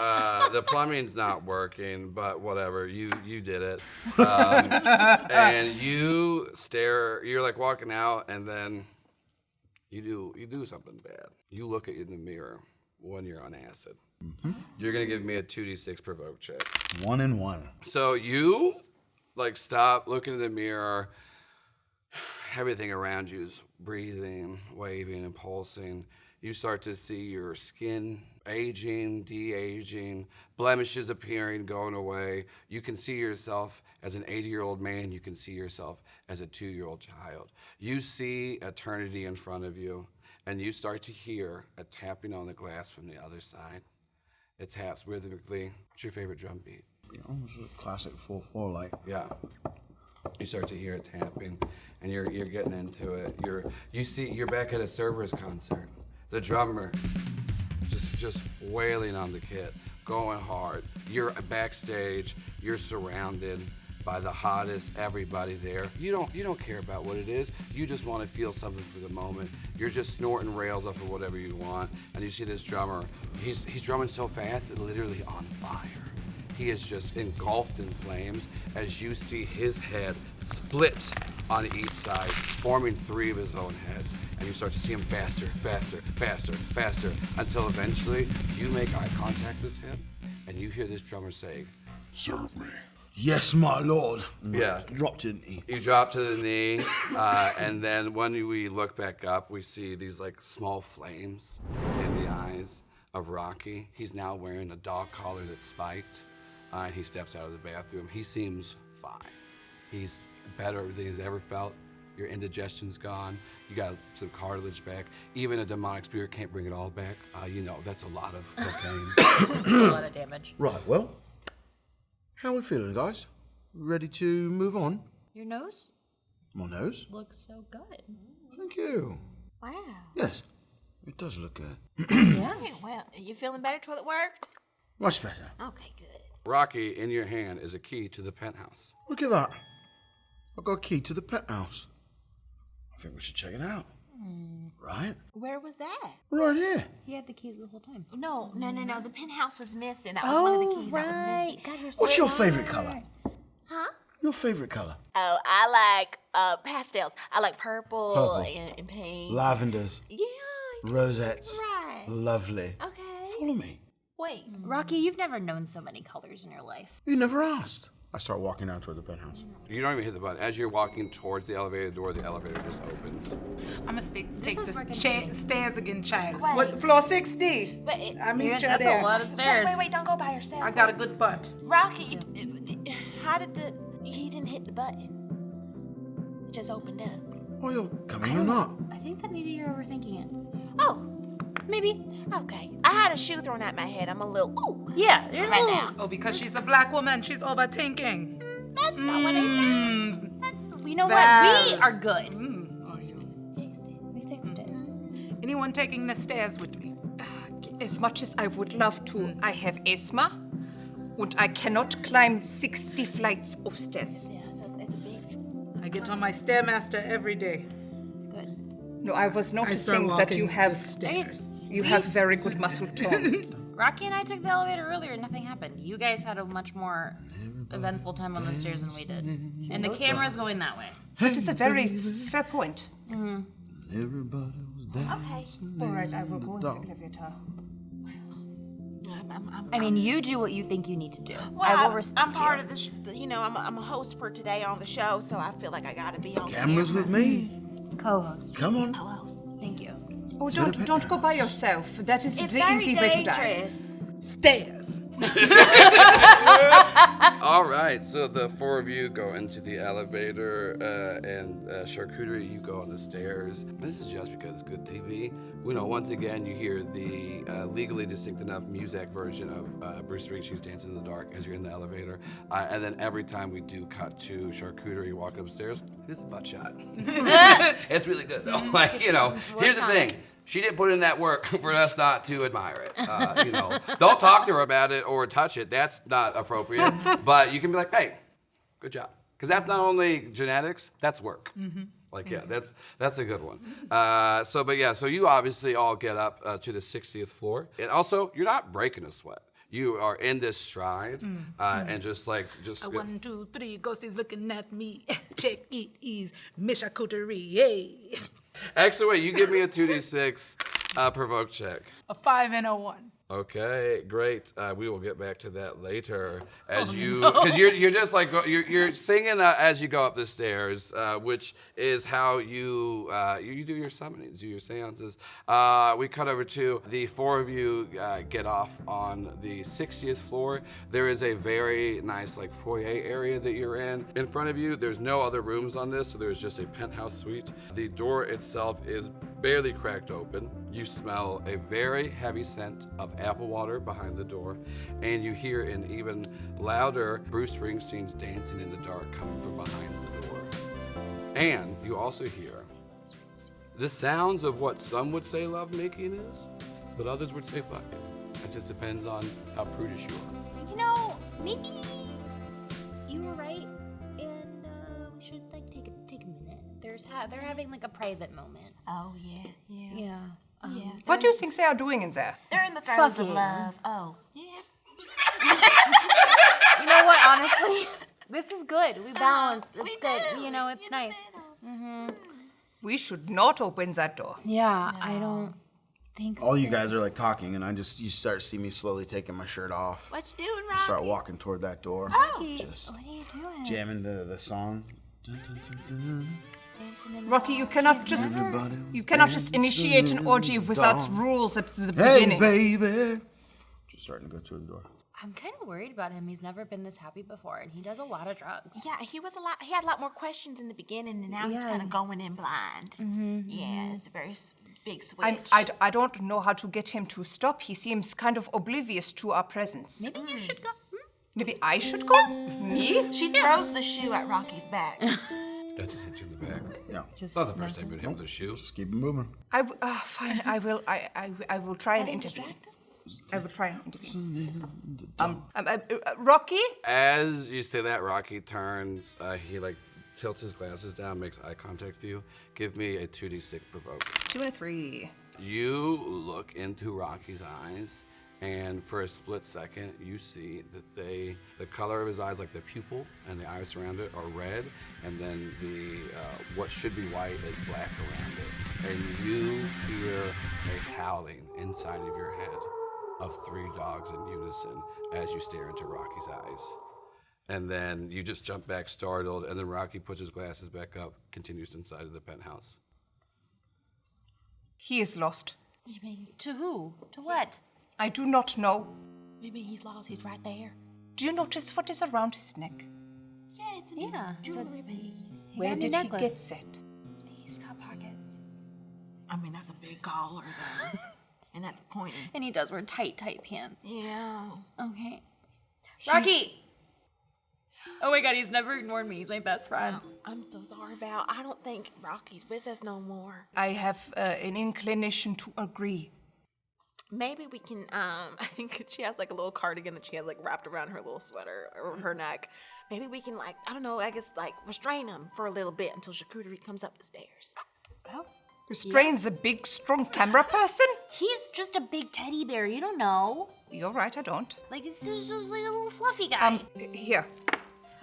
The plumbing's not working, but whatever. You did it. And you stare. You're like walking out, and then you do something bad. You look at you in the mirror when you're on acid. Mm-hmm. You're gonna give me a 2d6 provoke check. 1 and 1. So you like stop, look in the mirror. Everything around you is breathing, waving, and pulsing. You start to see your skin aging, de-aging, blemishes appearing, going away. You can see yourself as an 80-year-old man. You can see yourself as a 2-year-old child. You see eternity in front of you, and you start to hear a tapping on the glass from the other side. It taps rhythmically. What's your favorite drum beat? It's a classic 4/4, like. Yeah. You start to hear it tapping, and you're getting into it. You're back at a server's concert. The drummer just wailing on the kit, going hard. You're backstage. You're surrounded by the hottest everybody there. You don't care about what it is. You just want to feel something for the moment. You're just snorting rails off of whatever you want, and you see this drummer. He's drumming so fast, it's literally on fire. He is just engulfed in flames as you see his head split on each side, forming 3 of his own heads. And you start to see him faster, faster, faster, faster, until eventually you make eye contact with him, and you hear this drummer say, Serve me. Yes, my lord. Yeah. Dropped, didn't he? You drop to the knee, and then when we look back up, we see these like small flames in the eyes of Rocky. He's now wearing a dog collar that's spiked, and he steps out of the bathroom. He seems fine. He's better than he's ever felt. Your indigestion's gone. You got some cartilage back. Even a demonic spirit can't bring it all back. That's a lot of cocaine. It's a lot of damage. Right, well, how are we feeling, guys? Ready to move on? Your nose My nose? looks so good. Thank you. Wow. Yes, it does look good. Yeah. Well, are you feeling better? Toilet worked? Much better. Okay, good. Rocky, in your hand is a key to the penthouse. Look at that. I've got a key to the penthouse. I think we should check it out. Right? Where was that? Right here. He had the keys the whole time. No. The penthouse was missing. That was one of the keys that was missing. God, you're so What's your smart. favorite color? Huh? Your favorite color? Oh, I like pastels. I like purple, Purple. And pink. Lavenders, Yeah. rosettes. Right. Lovely. Okay. Follow me. Wait. Rocky, you've never known so many colors in your life. You never asked. I start walking down toward the penthouse. You don't even hit the button. As you're walking towards the elevator door, the elevator just opens. I'm gonna take is the working stairs again, child. Wait. What, floor 6D? Wait. I meet you That's there. a lot of stairs. Wait, don't go by yourself. I got a good butt. Rocky, how did he didn't hit the button. It just opened up. Well, you're coming or not? I think that maybe you're overthinking it. Oh, Maybe. okay. I had a shoe thrown at my head. I'm a little, ooh. Yeah, there's Right a little. now. Oh, because she's a black woman, she's overthinking. That's not what I said. That's. You know Val. what? We are good. Are you? Fixed it. We fixed it. Anyone taking the stairs with me? As much as I would love to, I have asthma, and I cannot climb 60 flights of stairs. Yeah, so that's a big. I get on my stairmaster every day. It's good. No, I was I start noticing walking that you have the stairs. very good muscle tone. Rocky and I took the elevator earlier. Nothing happened. You guys had a much more eventful time on the stairs than we did. And the camera's going that way. That is a very fair point. Everybody was dancing. All right, I will go in the elevator. I mean, you do what you think you need to do. Well, I will respect I'm part you. of the I'm a host for today on the show, so I feel like I gotta be on Cameras camera. with me. Co-host. Come on. Co-host. Thank you. Oh, don't go by yourself. That is It's the very easy way to die. dangerous. Stairs. All right, so the 4 of you go into the elevator, and Charcuterie, you go on the stairs. This is just because it's good TV. Once again, you hear the legally distinct enough music version of Bruce Ricci's Dancing in the Dark as you're in the elevator. And then every time we do cut to Charcuterie walking upstairs, it's a butt shot. It's really good, though. Here's the thing. She didn't put in that work for us not to admire it. Don't talk to her about it or touch it. That's not appropriate. But you can be like, hey, good job. Because that's not only genetics, that's work. That's a good one. So you obviously all get up to the 60th floor. And also, you're not breaking a sweat. You are in this stride and just. 1, 2, 3, ghosties looking at me. Check it is Miss Charcuterie. Yay. Excellent. You give me a 2d6 provoke check. A 5 and a 1. Okay, great. We will get back to that later. Because you're just like you're singing as you go up the stairs, which is how you do your summonings, do your seances. We cut over to the 4 of you get off on the 60th floor. There is a very nice foyer area that you're in. In front of you, there's no other rooms on this, so there's just a penthouse suite. The door itself is barely cracked open. You smell a very heavy scent of apple water behind the door, and you hear an even louder Bruce Springsteen's Dancing in the Dark coming from behind the door. And you also hear the sounds of what some would say lovemaking is, but others would say fucking. It just depends on how prudish you are. You know, maybe you were right, and we should like take a minute. They're having like a private moment. Oh, yeah. Yeah. Yeah. What do you think they are doing in there? They're in the throes of Fucking. love. Oh, yeah. You know what? Honestly, this is good. We balance. It's we good. do. You know, it's nice. We should not open that door. Yeah, I don't think so. All you guys are like talking, and you start to see me slowly taking my shirt off. What you doing, Rocky? Start walking toward that door. Rocky, Just what are you doing? jamming the song. Dun, dun, dun, dun. Dancing in the Rocky, you cannot just Everybody you cannot just dancing initiate an in orgy the without dark. rules at the Hey, beginning. baby. Just starting to go toward the door. I'm kind of worried about him. He's never been this happy before, and he does a lot of drugs. Yeah, he had a lot more questions in the beginning, and now he's kind of going in blind. Yeah, it's a very big switch. I don't know how to get him to stop. He seems kind of oblivious to our presence. Maybe you should go. Maybe I should go? Me? She throws the shoe at Rocky's back. That just hit you in the back. Yeah. It's not the first time you've been hit with a shoe. Just keep it moving. Fine. I will try and intervene. I will try and intervene. Rocky? As you say that, Rocky turns. He like tilts his glasses down, makes eye contact with you. Give me a 2d6 provoke. 2 and a 3. You look into Rocky's eyes, and for a split second, you see that the color of his eyes, like the pupil and the iris around it, are red, and then the what should be white is black around it. And you hear a howling inside of your head of 3 dogs in unison as you stare into Rocky's eyes. And then you just jump back startled, and then Rocky puts his glasses back up, continues inside of the penthouse. He is lost. You mean, To who? To what? I do not know. maybe he's lost. He's right there. Do you notice what is around his neck? Yeah, it's a Yeah, it's a- jewelry piece. Where got a did necklace. he get that? He's got pockets. I mean, that's a big collar, though. And that's pointy. And he does wear tight pants. Yeah. Okay. Rocky! Oh my god, he's never ignored me. He's my best friend. I'm so sorry, Val. I don't think Rocky's with us no more. I have an inclination to agree. Maybe we can, I think she has like a little cardigan that she has like wrapped around her little sweater or her neck. Maybe we can like, I don't know, I guess like restrain him for a little bit until charcuterie comes up the stairs. Oh. Restrains a big, strong camera person? He's just a big teddy bear. You don't know. You're right, I don't. Like, he's just like a little fluffy guy. Here.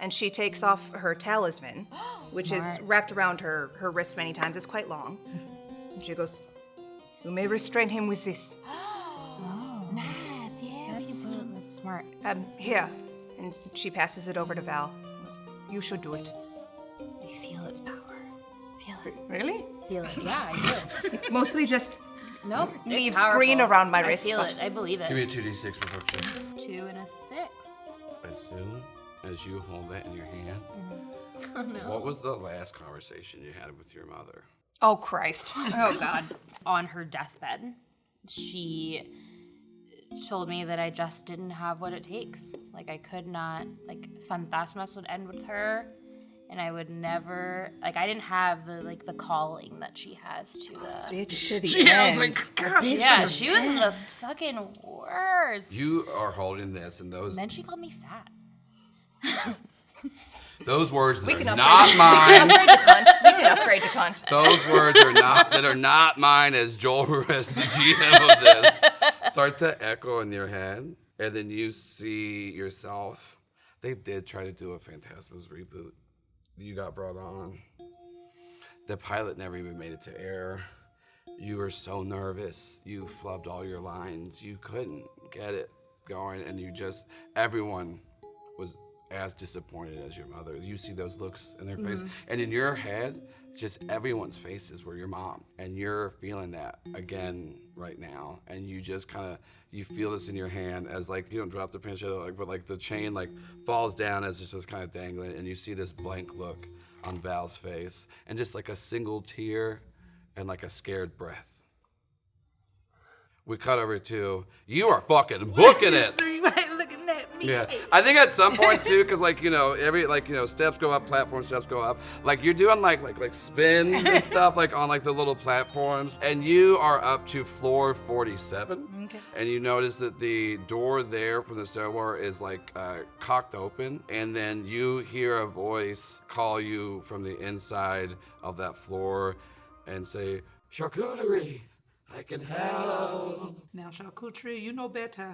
And she takes off her talisman, which is wrapped around her wrist many times. It's quite long. And she goes, "You may restrain him with this. Nice, yeah. That's smart. Here." And she passes it over to Val. "You should do it." I feel its power. Feel it. Really? Feel it. Yeah, I do. Mostly just Nope. it's Leaves powerful. green around my I wrist, feel but- it. I believe Give me it. a 2d6 provoke check. 2 and a 6. As soon as you hold that in your hand, Oh no. what was the last conversation you had with your mother? Oh, Christ. Oh, God. On her deathbed, she told me that I just didn't have what it takes. Like, I could not, like, Fantasmas would end with her, and I would never, like, I didn't have the calling that she has to the... Bitch to the Yeah, I was end. like, God. Yeah, she was the fucking worst. You are holding this, and And then she called me fat. those words that can are upgrade not mine. Upgrade to cunt. We can upgrade to cunt. Those words are not mine as Joel Ruiz, the GM of this, start to echo in your head, and then you see yourself. They did try to do a Phantasmas reboot. You got brought on. The pilot never even made it to air. You were so nervous. You flubbed all your lines. You couldn't get it going, and everyone was as disappointed as your mother. You see those looks in their face, and in your head, just everyone's faces were your mom, and you're feeling that again right now, and you just you feel this in your hand as like you don't drop the pancetta, but like the chain falls down as it's just kind of dangling, and you see this blank look on Val's face, and just like a single tear and like a scared breath. We cut over to, you are fucking booking it. Looking at me. Yeah, I think at some point too, because steps go up, platform steps go up. Like you're doing like spins and stuff like on like the little platforms, and you are up to floor 47. Okay. And you notice that the door there from the stairwell is like cocked open, and then you hear a voice call you from the inside of that floor, and say, "Charcuterie, I can help. Now, charcuterie, you know better.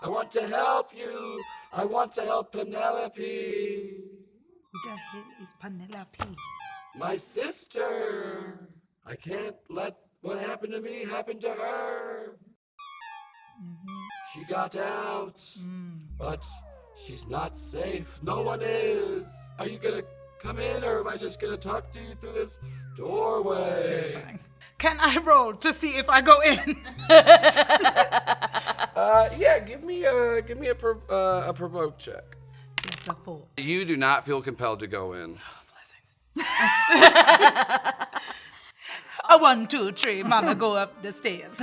I want to help you. I want to help Penelope, Who the hell is Penelope? my sister. I can't let what happened to me happen to her. She got out, but she's not safe. No one is. Are you gonna come in, or am I just gonna talk to you through this doorway? Can I roll to see if I go in? Yeah, give me a provoke check. It's a 4. You do not feel compelled to go in. Blessings. A 1, 2, 3. Mama, go up the stairs.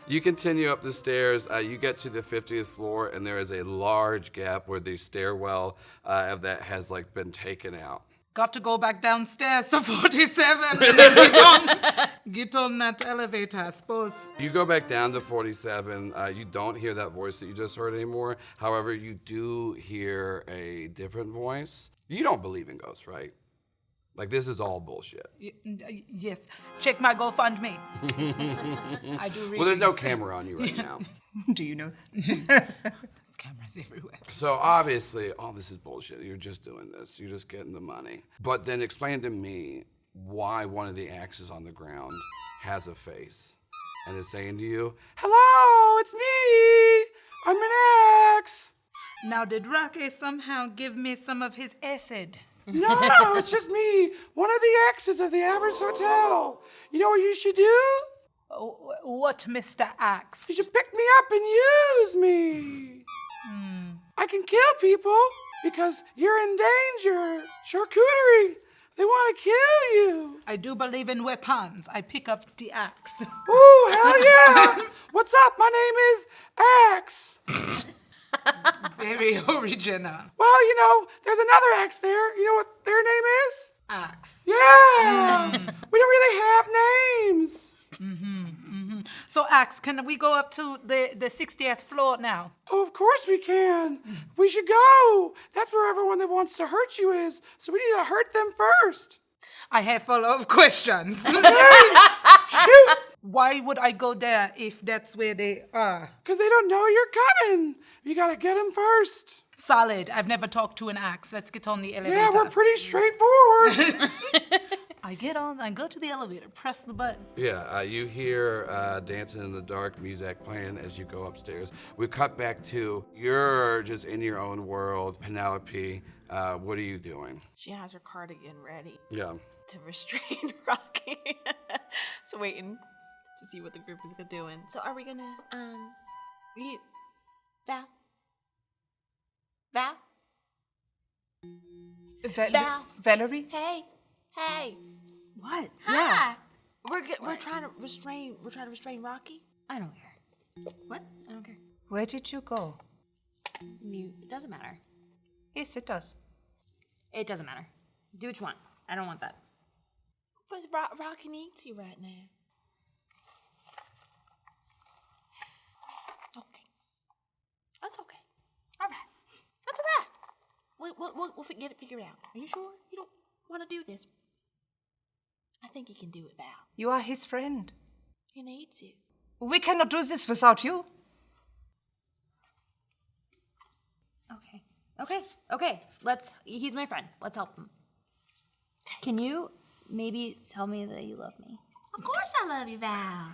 You continue up the stairs. You get to the 50th floor, and there is a large gap where the stairwell of that has like been taken out. Got to go back downstairs to 47 and then get on that elevator, I suppose. You go back down to 47. You don't hear that voice that you just heard anymore. However, you do hear a different voice. You don't believe in ghosts, right? Like, this is all bullshit. Yes. Check my GoFundMe. I do read. Well, there's no these. camera on you right now. Do you know that? There's cameras everywhere. So obviously, this is bullshit. You're just doing this. You're just getting the money. But then explain to me why one of the axes on the ground has a face and is saying to you, "Hello, it's me. I'm an axe." Now, did Rocky somehow give me some of his acid? No, it's just me. One of the axes of the Avarice Hotel. You know what you should do? What, Mr. Axe? You should pick me up and use me. I can kill people because you're in danger. Charcuterie, they want to kill you. I do believe in weapons. I pick up the axe. Ooh, hell yeah. What's up? My name is Axe. Very original. Well, there's another axe there. You know what their name is? Axe. Yeah. We don't really have names. So, Axe, can we go up to the 60th floor now? Oh, of course we can. We should go. That's where everyone that wants to hurt you is. So we need to hurt them first. I have follow-up questions. Shoot. Why would I go there if that's where they are? Because they don't know you're coming. You got to get them first. Solid. I've never talked to an axe. Let's get on the elevator. Yeah, we're pretty straightforward. I get on, I go to the elevator, press the button. Yeah, you hear Dancing in the Dark music playing as you go upstairs. We cut back to, you're just in your own world. Penelope, what are you doing? She has her cardigan ready Yeah. to restrain Rocky. So waiting to see what the group is doing. So are we gonna, Val? Valerie? Hey. What? Hi. We're trying to restrain Rocky. I don't care. What? I don't care. Where did you go? It doesn't matter. Yes, it does. It doesn't matter. Do what you want. I don't want that. But Rocky needs you right now. Okay. That's okay. All right. That's all right. We'll get it figured out. Are you sure you don't want to do this? I think you can do it, Val. You are his friend. He needs you. We cannot do this without you. Okay. He's my friend. Let's help him. Can you maybe tell me that you love me? Of course I love you, Val.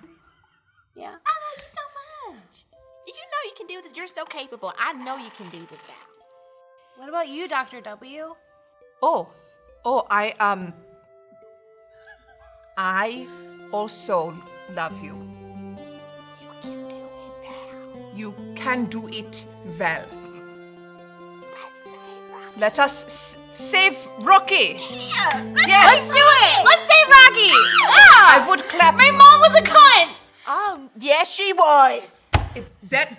Yeah. I love you so much. You know you can do this. You're so capable. I know you can do this, Val. What about you, Dr. W? I also love you. You can do it, Val. You can do it, Val. Let's save Rocky. Let us save Rocky. Let's Yes. do it! Let's save Rocky! Yeah! I would clap. My mom was a cunt! Oh, yes, she was. That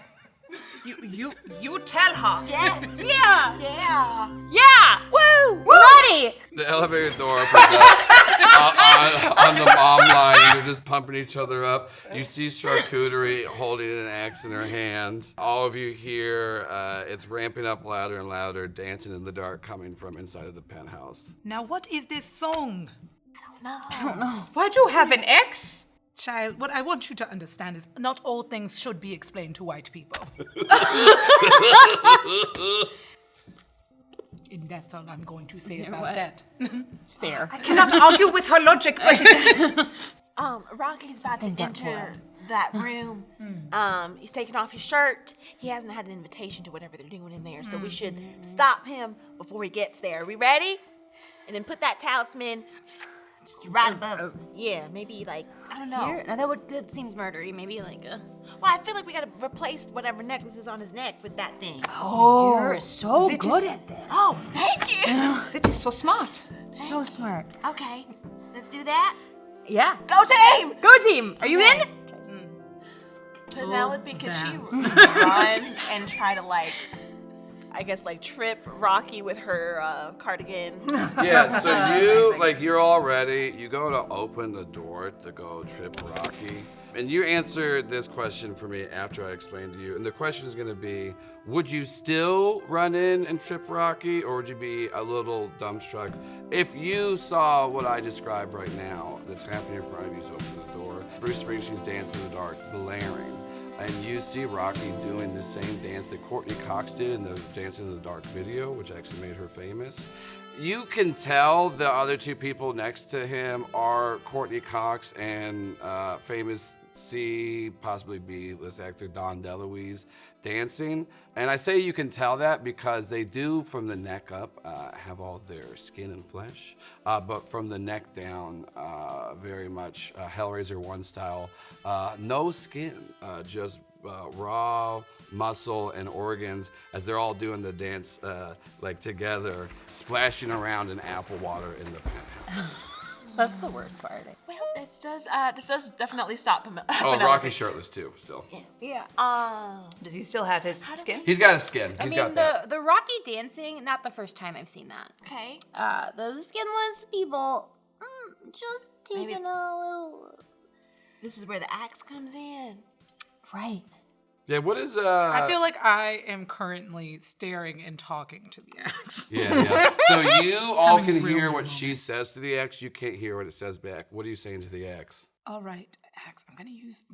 you tell her. Yes. Yeah! Yeah. Yeah! Woo. Ready! The elevator door opens up on the mom line, and they're just pumping each other up. You see Charcuterie holding an axe in her hand. All of you hear it's ramping up louder and louder, dancing in the dark coming from inside of the penthouse. Now, what is this song? Why do you have an X? Child, what I want you to understand is not all things should be explained to white people. And that's all I'm going to say about what? that. Fair. I cannot argue with her logic, but Rocky's about to enter that room. He's taking off his shirt. He hasn't had an invitation to whatever they're doing in there, so we should stop him before he gets there. Are we ready? And then put that talisman just right above. Yeah, maybe like, I don't know. Here? Now that seems murdery. Maybe like a... Well, I feel like we gotta replace whatever necklace is on his neck with that thing. You're so it good is- at this. Oh, thank you. City is so smart. So smart. Okay, let's do that. Yeah. Go team! Go team! Are you in? Penelope, can she run and try to I guess trip Rocky with her cardigan? Yeah, so you're all ready. You go to open the door to go trip Rocky. And you answer this question for me after I explain to you. And the question is gonna be, would you still run in and trip Rocky, or would you be a little dumbstruck if you saw what I described right now that's happening in front of you? So open the door. Bruce Springsteen's dancing in the dark, blaring. And you see Rocky doing the same dance that Courtney Cox did in the Dancing in the Dark video, which actually made her famous. You can tell the other two people next to him are Courtney Cox and famous C, possibly B-list actor Don DeLuise dancing. And I say you can tell that because they do, from the neck up, have all their skin and flesh, but from the neck down, very much Hellraiser 1 style, no skin, just raw muscle and organs as they're all doing the dance together, splashing around in apple water in the penthouse. That's the worst part. Well, this does definitely stop him. Oh, Rocky's shirtless too, still. Yeah. Does he still have his skin? He's got his skin. I He's mean, got that. the Rocky dancing, not the first time I've seen that. Okay. The skinless people, just taking a little... This is where the axe comes in. Right. Yeah, what is I feel like I am currently staring and talking to the axe. Yeah. So you all Having can real hear what moments. she says to the ex. You can't hear what it says back. What are you saying to the ex? All right, axe, I'm gonna use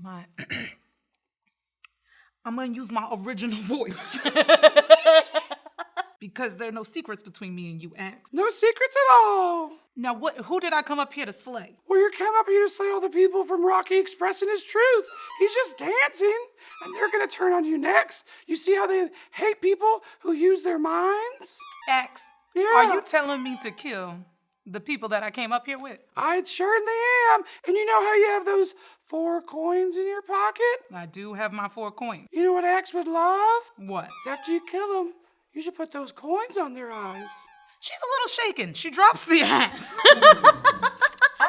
my original voice. Because there are no secrets between me and you, axe. No secrets at all. Now, who did I come up here to slay? Well, you came up here to slay all the people from Rocky expressing his truth. He's just dancing, and they're gonna turn on you next. You see how they hate people who use their minds? Axe, Yeah. are you telling me to kill the people that I came up here with? I certainly am. And you know how you have those 4 coins in your pocket? I do have my 4 coins. You know what Axe would love? What? Is after you kill them, you should put those coins on their eyes. She's a little shaken. She drops the axe.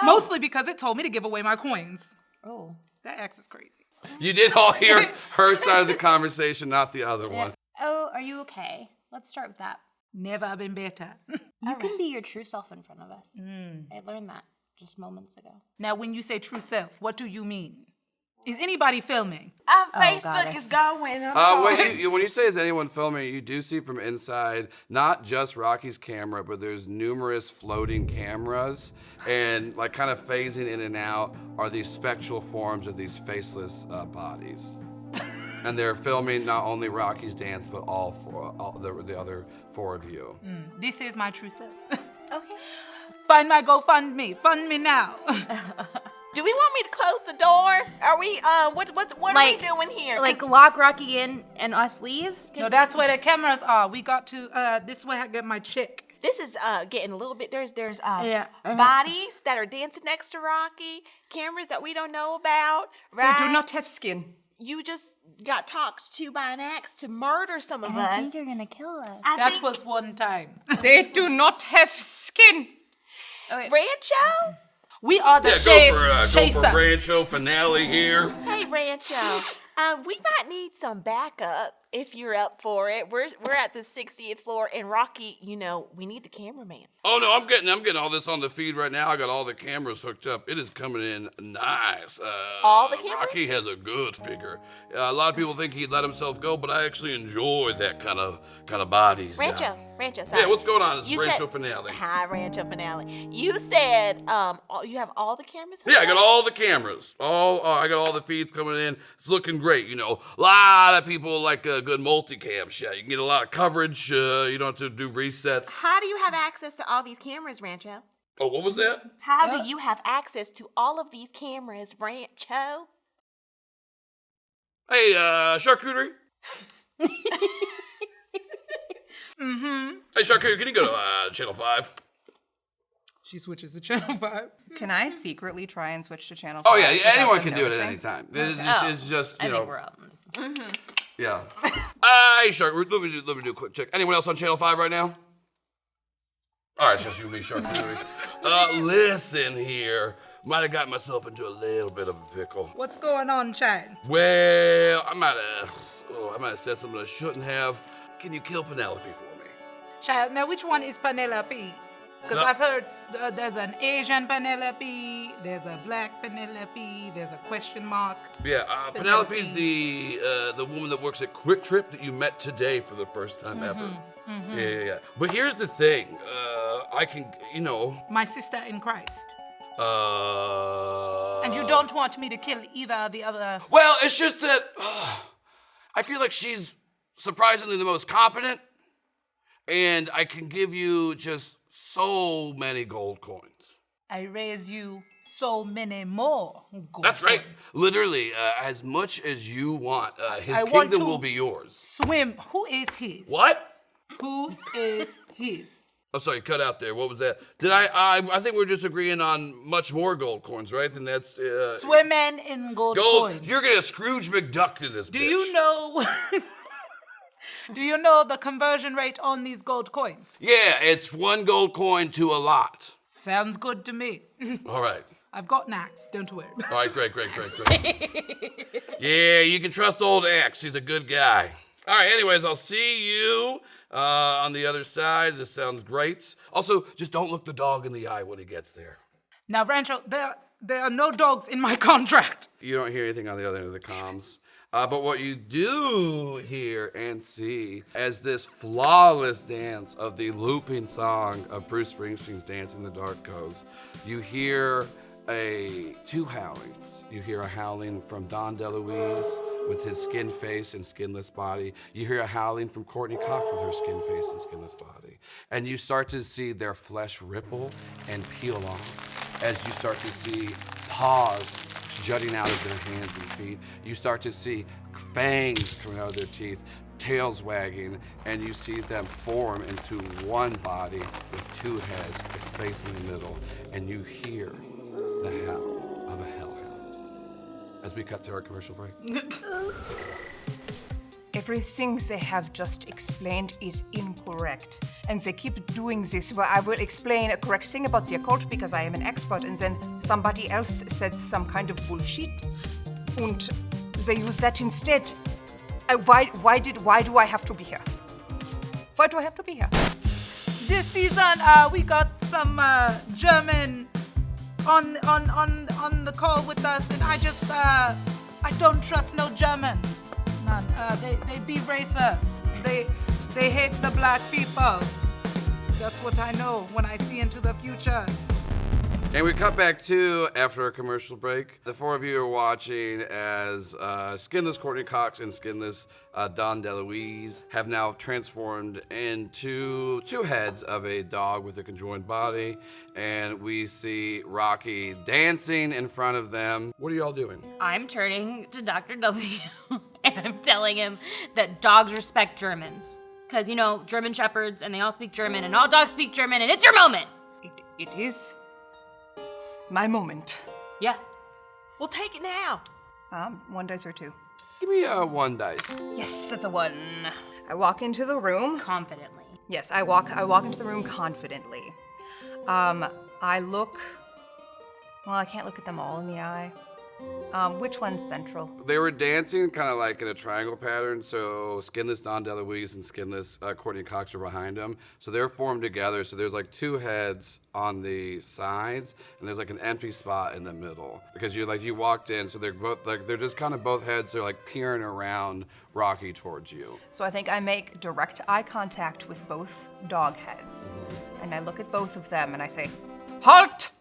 Mostly because it told me to give away my coins. Oh. That axe is crazy. You did all hear her side of the conversation, not the other one. Oh, are you okay? Let's start with that. Never been better. You can be your true self in front of us. I learned that just moments ago. Now, when you say true self, what do you mean? Is anybody filming? Facebook is going. I'm sorry. When you say is anyone filming, you do see from inside not just Rocky's camera, but there's numerous floating cameras, and kind of phasing in and out are these spectral forms of these faceless bodies. And they're filming not only Rocky's dance, but the other 4 of you. This is my true self. Okay. Find my GoFundMe. Fund me now. Do we want me to close the door? Are we, what are we doing here? Like 'Cause lock Rocky in and us leave? No, that's where the cameras are. We got to, this way I get my check. this is getting a little bit, there's Yeah. bodies that are dancing next to Rocky, cameras that we don't know about, right? They do not have skin. you just got talked to by an axe to murder some of us. I think you're gonna kill us. That was one time. They do not have skin. Rancho? We are the Yeah, shade go chasers. for Rancho finale here. Hey, Rancho. We might need some backup if you're up for it. We're at the 60th floor, and Rocky, we need the cameraman. Oh no, I'm getting all this on the feed right now. I got all the cameras hooked up. It is coming in nice. All the cameras? Rocky has a good figure. A lot of people think he'd let himself go, but I actually enjoy that kind of bodies. Rancho, sorry. Yeah, what's going on? It's You Rancho said- finale. Hi, Rancho finale. You said you have all the cameras hooked Yeah, I got up? all the cameras. I got all the feeds coming in. It's looking great. A lot of people like a good multicam shot. You can get a lot of coverage. You don't have to do resets. How do you have access to all these cameras, Rancho? Oh, what was that? How do you have access to all of these cameras, Rancho? Hey, charcuterie. Hey, charcuterie, can you go to channel 5? She switches to channel 5. Can I secretly try and switch to channel 5? Oh yeah, without anyone them can do it at noticing? any time. It's just I think we're up. yeah. Hey, Shark, let me do a quick check. Anyone else on channel 5 right now? All right, it's just you and me, Shark. Listen here. Might have got myself into a little bit of a pickle. What's going on, Chad? Well, I might have said something I shouldn't have. Can you kill Penelope for me? Chad, now which one is Penelope? Because No. I've heard there's an Asian Penelope, there's a black Penelope, there's a question mark. Yeah, Penelope's the woman that works at Quick Trip that you met today for the first time ever. Yeah. But here's the thing. I can, My sister in Christ. And And you don't want me to kill either the other. Well, it's just that I feel like she's surprisingly the most competent, and I can give you just so many gold coins. I raise you so many more gold That's right. coins. Literally, as much as you want. His I want kingdom to- will be yours. Swim. Who is his? What? Who is his? Oh, sorry, cut out there. What was that? Did I think we're just agreeing on much more gold coins, right? Then that's Swimming in gold gold. coins. You're gonna Scrooge McDuck in this. Do bitch. you know? Do you know the conversion rate on these gold coins? Yeah, it's 1 gold coin to a lot. Sounds good to me. All right. I've got an axe. Don't worry. All right, great. Yeah, you can trust old Axe. He's a good guy. All right, anyways, I'll see you on the other side. This sounds great. Also, just don't look the dog in the eye when he gets there. Now, Rancho, there are no dogs in my contract. You don't hear anything on the other end of the comms. But what you do hear and see as this flawless dance of the looping song of Bruce Springsteen's Dance in the Dark goes, you hear two howlings. You hear a howling from Don DeLuise with his skin face and skinless body. You hear a howling from Courtney Cox with her skin face and skinless body. And you start to see their flesh ripple and peel off as you start to see paws jutting out of their hands and feet. You start to see fangs coming out of their teeth, tails wagging, and you see them form into one body with 2 heads, a space in the middle, and you hear the howl of a hellhound. As we cut to our commercial break. Everything they have just explained is incorrect. And they keep doing this where I will explain a correct thing about the occult because I am an expert, and then somebody else said some kind of bullshit. And they use that instead. Why do I have to be here? Why do I have to be here? This season, we got some German on the call with us, and I don't trust no Germans. Man, they be racist. They hate the black people. That's what I know when I see into the future. And we cut back to, after a commercial break, the 4 of you are watching as skinless Courtney Cox and skinless Don DeLuise have now transformed into 2 heads of a dog with a conjoined body. And we see Rocky dancing in front of them. What are y'all doing? I'm turning to Dr. W and I'm telling him that dogs respect Germans. Because, German shepherds, and they all speak German, and all dogs speak German, and it's your moment! It is my moment. Yeah. We'll take it now. 1 dice or 2. Give me a 1 dice. Yes, that's a 1. I walk into the room. Confidently. Yes, I walk into the room confidently. I look. Well, I can't look at them all in the eye. Which one's central? They were dancing kind of like in a triangle pattern, so Skinless Don DeLuise and Skinless Courtney Cox are behind them. So they're formed together, so there's like 2 heads on the sides, and there's like an empty spot in the middle. Because you walked in, so they're both like, they're just kind of both heads are like peering around Rocky towards you. So I think I make direct eye contact with both dog heads. And I look at both of them and I say, "Halt!"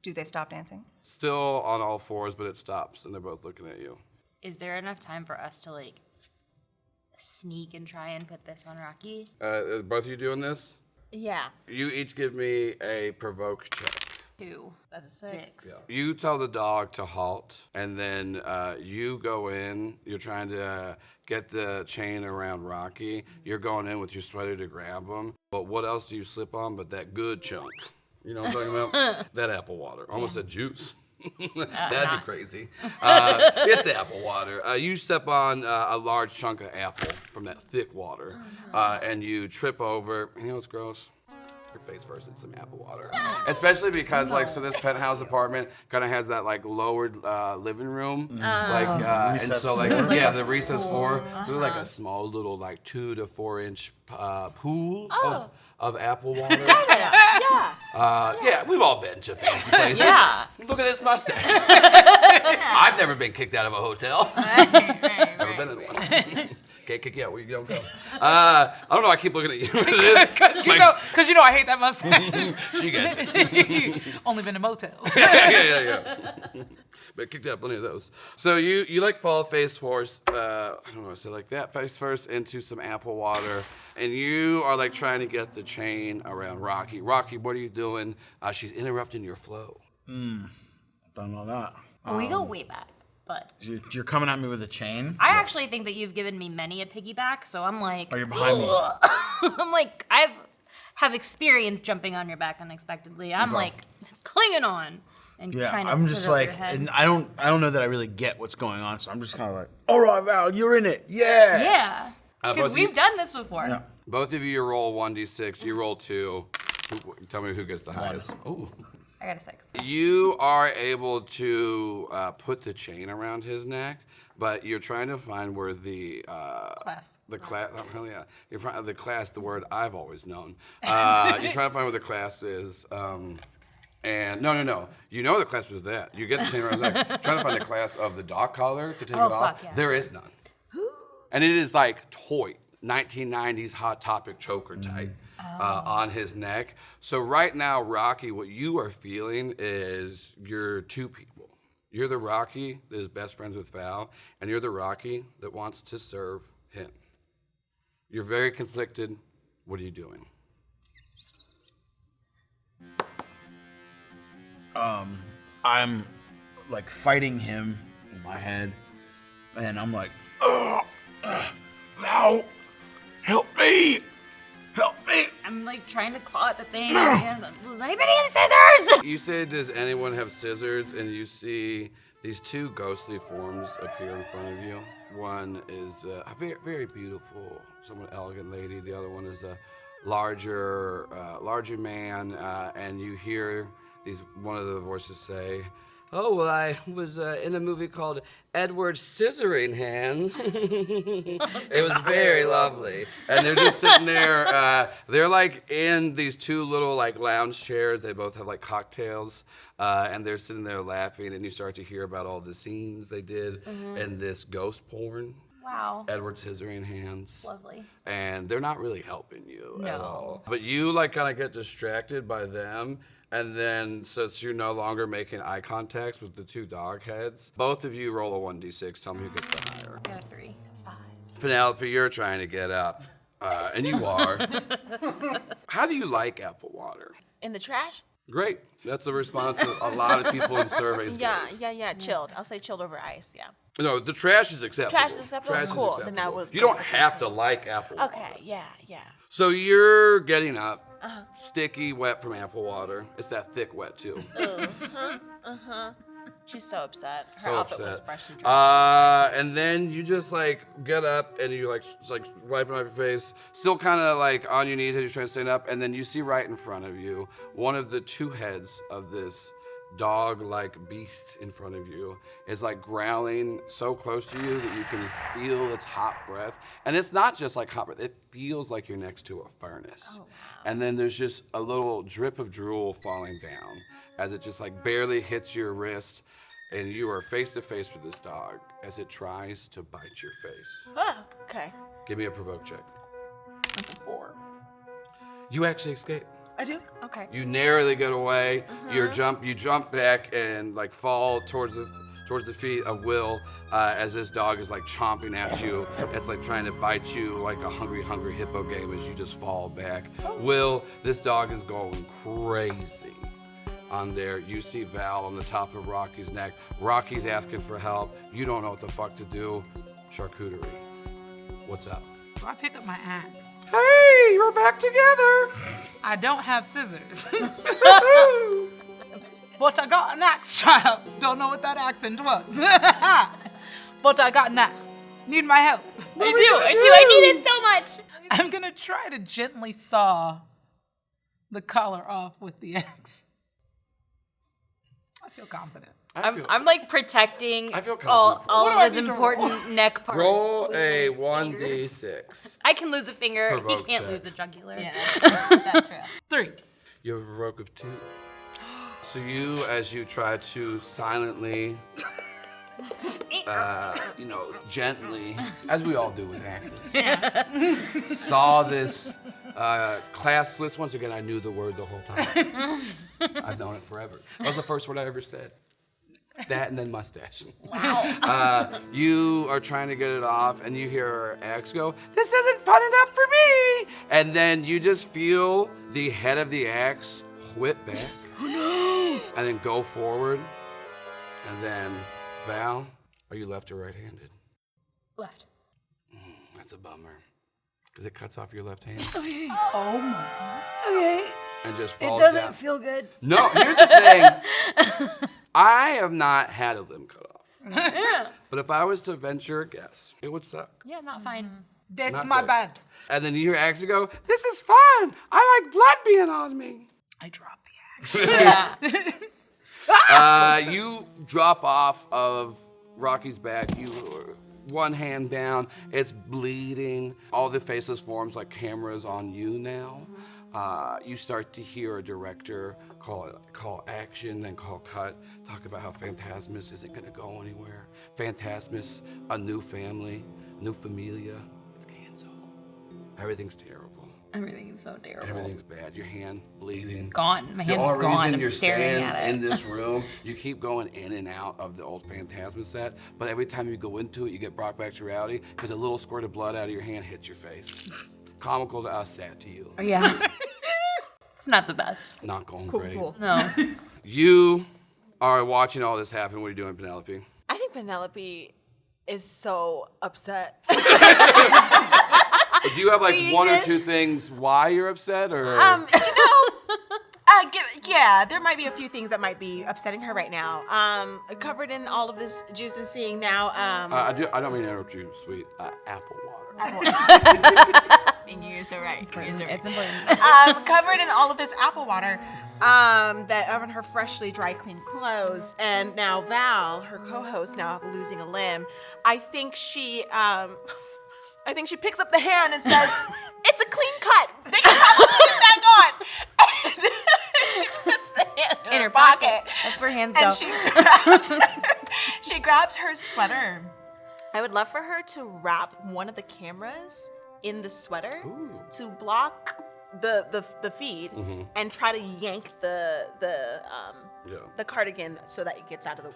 Do they stop dancing? Still on all fours, but it stops, and they're both looking at you. Is there enough time for us to like sneak and try and put this on Rocky? Both of you doing this? Yeah. You each give me a provoke check. 2. That's a 6. You tell the dog to halt, and then you go in. You're trying to get the chain around Rocky. You're going in with your sweater to grab him. But what else do you slip on but that good chunk? You know what I'm talking about? That apple water. Almost said juice. That'd be crazy. It's apple water. You step on a large chunk of apple from that thick water, and you trip over. You know what's gross? Your face first in some apple water. Especially because, so this penthouse apartment kind of has that, like, lowered living room. And so, like, the recess floor. So there's, like, a small little, like, 2 to 4 inch pool of apple water. Yeah, we've all been to fancy places. Yeah. Look at this mustache. I've never been kicked out of a hotel. Never been in one. Can't kick you out where you don't go. I don't know. I keep looking at you with this. Because you know I hate that mustache. She gets it. Only been to motels. yeah. But kicked out plenty of those. So you like fall face first. I don't know. So like that face first into some apple water, and you are like trying to get the chain around Rocky. Rocky, what are you doing? She's interrupting your flow. Don't know that. Well, we go way back, but You're coming at me with a chain? I actually think that you've given me many a piggyback, so I'm like, Oh, you're behind me. I'm like, have experience jumping on your back unexpectedly. I'm like clinging on and Yeah, trying to I'm put just it over like, your head. and I don't know that I really get what's going on, so I'm just kind of like, all right, Val, you're in it, yeah. Yeah, because both we've you- done this before. Yeah. Both of you roll 1d6. You roll 2. Tell me who gets the highest. Ooh. I got a 6. You are able to put the chain around his neck, but you're trying to find where the Clasp. The clasp. Oh, hell yeah. You're trying the clasp. The word I've always known. You're trying to find where the clasp is. And no. You know the clasp is that. You get the chain around his neck. Trying to find the clasp of the dog collar to take it off. fuck yeah. There is none. And it is like toy 1990s Hot Topic choker type. On his neck. So right now, Rocky, what you are feeling is you're 2 people. You're the Rocky that is best friends with Val, and you're the Rocky that wants to serve him. You're very conflicted. What are you doing? I'm like fighting him in my head, and I'm like, Val, help me. Help me! I'm like trying to claw at the thing. And does anybody have scissors? You say, does anyone have scissors? And you see these 2 ghostly forms appear in front of you. One is a very, very beautiful, somewhat elegant lady. The other one is a larger man. And you hear one of the voices say, "Oh, well, I was in a movie called Edward Scissoring Hands." It was very lovely. And they're just sitting there. They're like in these 2 little like lounge chairs. They both have like cocktails. And they're sitting there laughing. And you start to hear about all the scenes they did in this ghost porn. Wow. Edward Scissoring Hands. Lovely. And they're not really helping you at No. all. But you like kind of get distracted by them. And then, since you're no longer making eye contacts with the 2 dog heads, both of you roll a 1d6. Tell me who gets the higher. I got a 3. Penelope, you're trying to get up. And you are. How do you like apple water? In the trash? Great. That's a response that a lot of people in surveys Yeah, gave. chilled. I'll say chilled over ice, yeah. No, the trash is acceptable. Trash is acceptable? Cool. Then I would You go don't with have this to like apple water. Okay, yeah. So you're getting up, sticky, wet from apple water. It's that thick wet, too. She's so upset. Her So outfit was upset. freshly dressed. And then you just like get up and you just wiping off your face, still kind of like on your knees as you're trying to stand up, and then you see right in front of you one of the two heads of this dog-like beast in front of you is like growling so close to you that you can feel its hot breath. And it's not just like hot breath, it feels like you're next to a furnace. Oh, wow. And then there's just a little drip of drool falling down as it just like barely hits your wrist, and you are face to face with this dog as it tries to bite your face. Oh, okay. Give me a provoke check. That's a 4. You actually escape. I do? Okay. You narrowly get away. You jump back and like fall towards the feet of Will as this dog is like chomping at you. It's like trying to bite you like a hungry hippo game as you just fall back. Will, this dog is going crazy on there. You see Val on the top of Rocky's neck. Rocky's asking for help. You don't know what the fuck to do. Charcuterie. What's up? So I picked up my axe. Hey, we're back together. I don't have scissors. But I got an axe, child. Don't know what that accent was. But I got an axe. Need my help. I do. I need it so much. I'm gonna try to gently saw the collar off with the axe. I feel confident. I'm like protecting I feel all confident. of What do I his need to important neck parts. Roll a 1d6. I can lose a finger. Provoke He can't check. lose a jugular. Yeah, that's real. 3. You have a provoke of 2. So you, as you try to silently, gently, as we all do with axes, saw this classless. Once again, I knew the word the whole time. I've known it forever. That was the first word I ever said. That and then mustache. Wow. You are trying to get it off, and you hear Axe go, "This isn't fun enough for me!" And then you just feel the head of the axe whip back. And then go forward. And then, Val, are you left or right-handed? Left. That's a bummer. Because it cuts off your left hand Oh my god. Okay. and just It falls doesn't down. feel good. No, here's the thing. I have not had a limb cut off. But if I was to venture a guess, it would suck. Yeah, not fine. That's Not my good. bad. And then you hear Axe go, "This is fun. I like blood being on me." I dropped the axe. Yeah. You drop off of Rocky's back. You one hand down. It's bleeding. All the faceless forms like cameras on you now. You start to hear a director call action, then call cut. Talk about how Phantasmus isn't going to go anywhere. Phantasmus, a new family, new familia. It's canceled. Everything's terrible. Everything is so terrible. Everything's bad. Your hand bleeding. It's gone. My The hand's only gone. reason I'm you're staring staying at it. in this room, you keep going in and out of the old Phantasma set, but every time you go into it, you get brought back to reality because a little squirt of blood out of your hand hits your face. Comical to us, sad to you. Yeah. It's not the best. Not going great. Cool. No. You are watching all this happen. What are you doing, Penelope? I think Penelope is so upset. Do you have like Seeing one or this? two things why you're upset, or? Yeah, there might be a few things that might be upsetting her right now. Covered in all of this juice and seeing now. I don't mean to interrupt you, sweet. Apple water. You're so right. It's important. Covered in all of this apple water that on her freshly dry cleaned clothes, and now Val, her co-host, now losing a limb. I think she picks up the hand and says, "It's a clean cut. They can probably put it back on." And she puts the hand in her pocket. That's where hands And go. she grabs her sweater. I would love for her to wrap one of the cameras in the sweater to block the feed and try to yank the cardigan so that it gets out of the.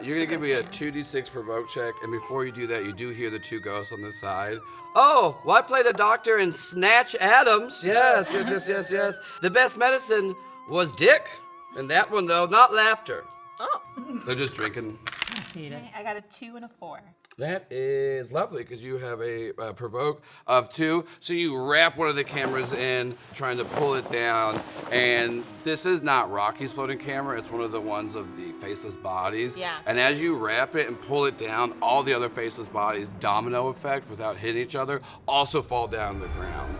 You're gonna give me a 2d6 provoke check, and before you do that, you do hear the two ghosts on the side. Oh, well, I play the doctor in Snatch Adams. Yes. The best medicine was dick, and that one though, not laughter. Oh. They're just drinking I got a 2 and a 4. That is lovely because you have a provoke of 2. So you wrap one of the cameras in, trying to pull it down. And this is not Rocky's floating camera. It's one of the ones of the faceless bodies. Yeah. And as you wrap it and pull it down, all the other faceless bodies, domino effect without hitting each other, also fall down to the ground.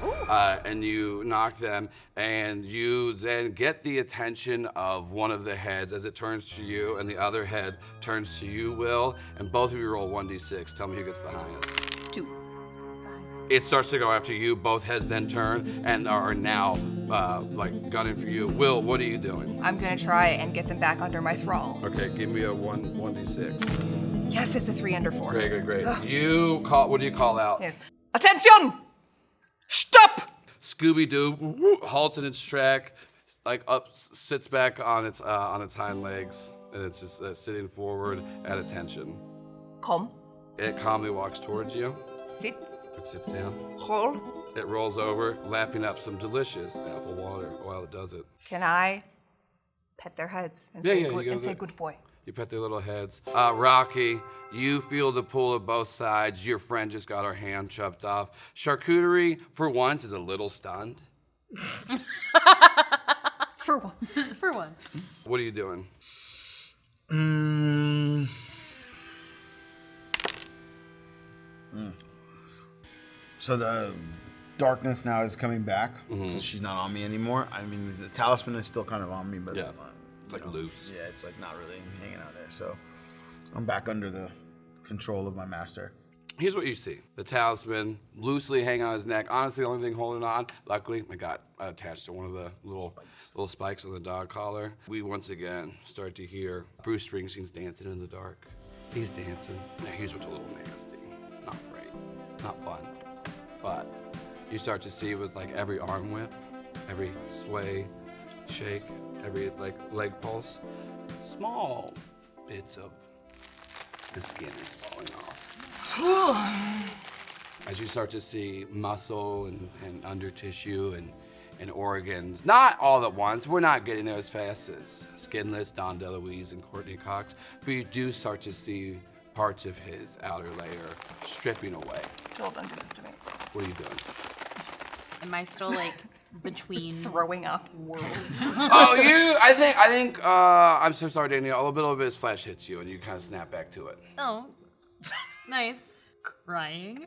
And you knock them. And you then get the attention of one of the heads as it turns to you, and the other head turns to you, Will. And both of you roll 1d6. Tell me who gets the highest. 2. It starts to go after you. Both heads then turn and are now like gunning for you. Will, what are you doing? I'm gonna try and get them back under my thrall. Okay, give me a 1d6. Yes, it's a 3 under 4. Great. You call. What do you call out? Yes. Attention! Stop! Scooby-Doo halts in its track, like sits back on its hind legs, and it's just sitting forward at attention. Come. It calmly walks towards you. Sits. It sits down. Roll. It rolls over, lapping up some delicious apple water while it does it. Can I pet their heads and Yeah, say, yeah, good, you go and say there. good boy? You pet their little heads. Rocky, you feel the pull of both sides. Your friend just got her hand chopped off. Charcuterie, for once, is a little stunned. For once. For one. What are you doing? So the darkness now is coming back. 'Cause she's not on me anymore. I mean, the talisman is still kind of on me, but Yeah, it's like loose. Yeah, it's like not really hanging out there. So I'm back under the control of my master. Here's what you see. The talisman loosely hanging on his neck. Honestly, the only thing holding on, luckily, it got attached to one of the little spikes on the dog collar. We once again start to hear Bruce Springsteen's dancing in the dark. He's dancing. Now, here's what's a little nasty. Not great. Not fun. But you start to see with like every arm whip, every sway, shake, every like leg pulse, small bits of the skin is falling off. As you start to see muscle and under tissue and organs, not all at once. We're not getting there as fast as Skinless, Don DeLuise, and Courtney Cox, but you do start to see parts of his outer layer stripping away. Don't do this to me. What are you doing? Am I still like between Throwing up. worlds? I think, I'm so sorry, Danielle, a little bit of his flesh hits you and you kind of snap back to it. Oh, nice. Crying.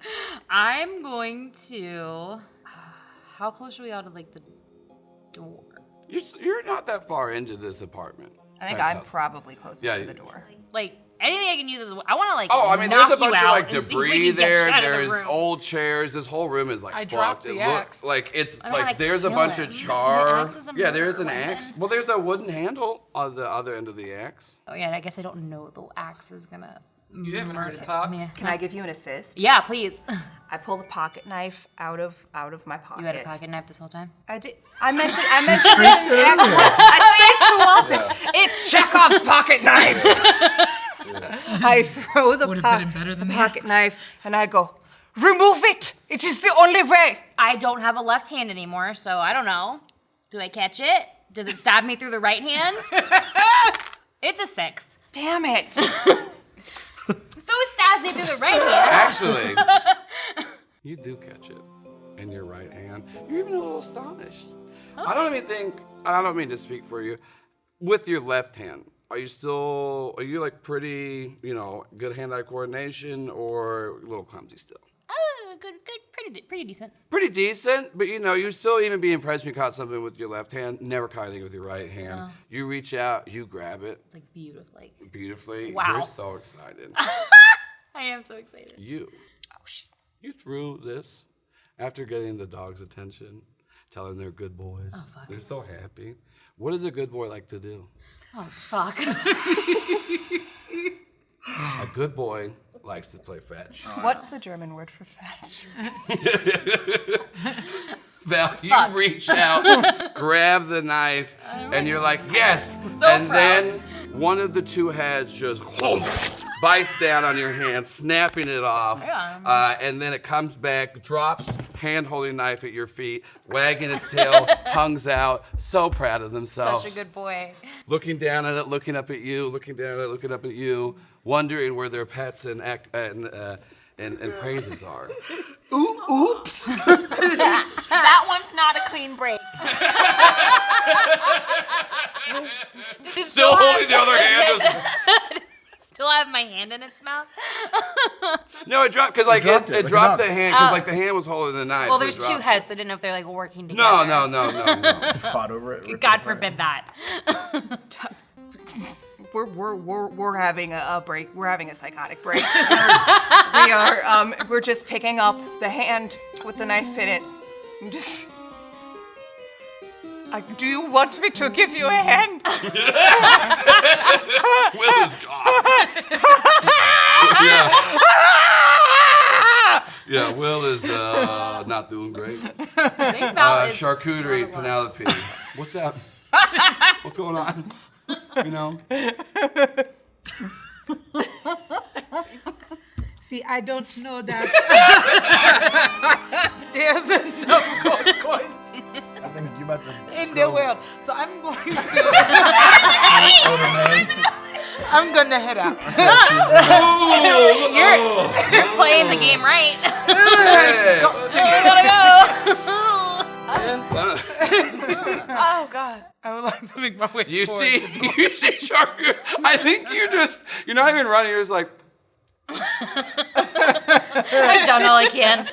I'm going to. How close are we out to like the door? You're not that far into this apartment. I think That I'm house. probably closest Yeah, to the door. Like anything I can use is. I want to like. Oh, I mean, knock there's a bunch you of out like and see if we debris can get you there. out of the There's room. old chairs. This whole room is like I fucked. dropped It the looks axe. like it's I don't wanna like there's a kill bunch him. of char. The axe is a Yeah, there's an murder axe. weapon. Well, there's a wooden handle on the other end of the axe. Oh yeah, I guess I don't know the axe is gonna. You haven't heard it murder talk. me. Can I give you an assist? Yeah, please. I pull the pocket knife out of my pocket. You had a pocket knife this whole time. I did. I mentioned it. I scraped it up. It's Chekhov's pocket knife. I throw the Would've been better than the pocket axe. knife and I go, remove it. It is the only way. I don't have a left hand anymore, so I don't know. Do I catch it? Does it stab me through the right hand? It's a 6. Damn it. So it stabs me through the right hand. Actually, you do catch it in your right hand. You're even a little astonished. I don't mean to speak for you. With your left hand, are you like pretty, good hand-eye coordination or a little clumsy still? Oh, good, pretty decent. Pretty decent, but you still even be impressed when you caught something with your left hand. Never caught anything with your right hand. You reach out, you grab it Like beautifully. beautifully. Wow. You're so excited. I am so excited. You threw this after getting the dog's attention, telling they're good boys. Oh, fuck. They're so happy. What does a good boy like to do? Oh, fuck. A good boy likes to play fetch. What's the German word for fetch? Val, you reach out, grab the knife, and you're like, yes! So and proud. then one of the two heads just bites down on your hand, snapping it off. Yeah. And then it comes back, drops, hand holding knife at your feet, wagging its tail, tongues out, so proud of themselves. Such a good boy. Looking down at it, looking up at you, looking down at it, looking up at you, wondering where their pets and praises are. Oops. That one's not a clean break. Still holding the other hand. Still have my hand in its mouth. No, it dropped because like dropped it it, dropped like the a hand because like the hand was holding the knife. Well, so it there's two dropped. heads, so I didn't know if they're like working together. No. Fought over it. ripped God it apart. forbid that. We're having a break. We're having a psychotic break. We're just picking up the hand with the knife in it. I'm just. Do you want me to give you a hand? Will is gone. Yeah, Will is not doing great. I think Val is Charcuterie, one of us. Penelope. What's up? What's going on? You know? See, I don't know that. There's enough gold coins I think you're about to in the go world, so I'm going to. older man. I'm gonna head out. You're playing the game right. Hey. Gotta go. Oh God. I would like to make my way You towards see Charcuterie. I think you're not even running, you're just like, I've done all I can.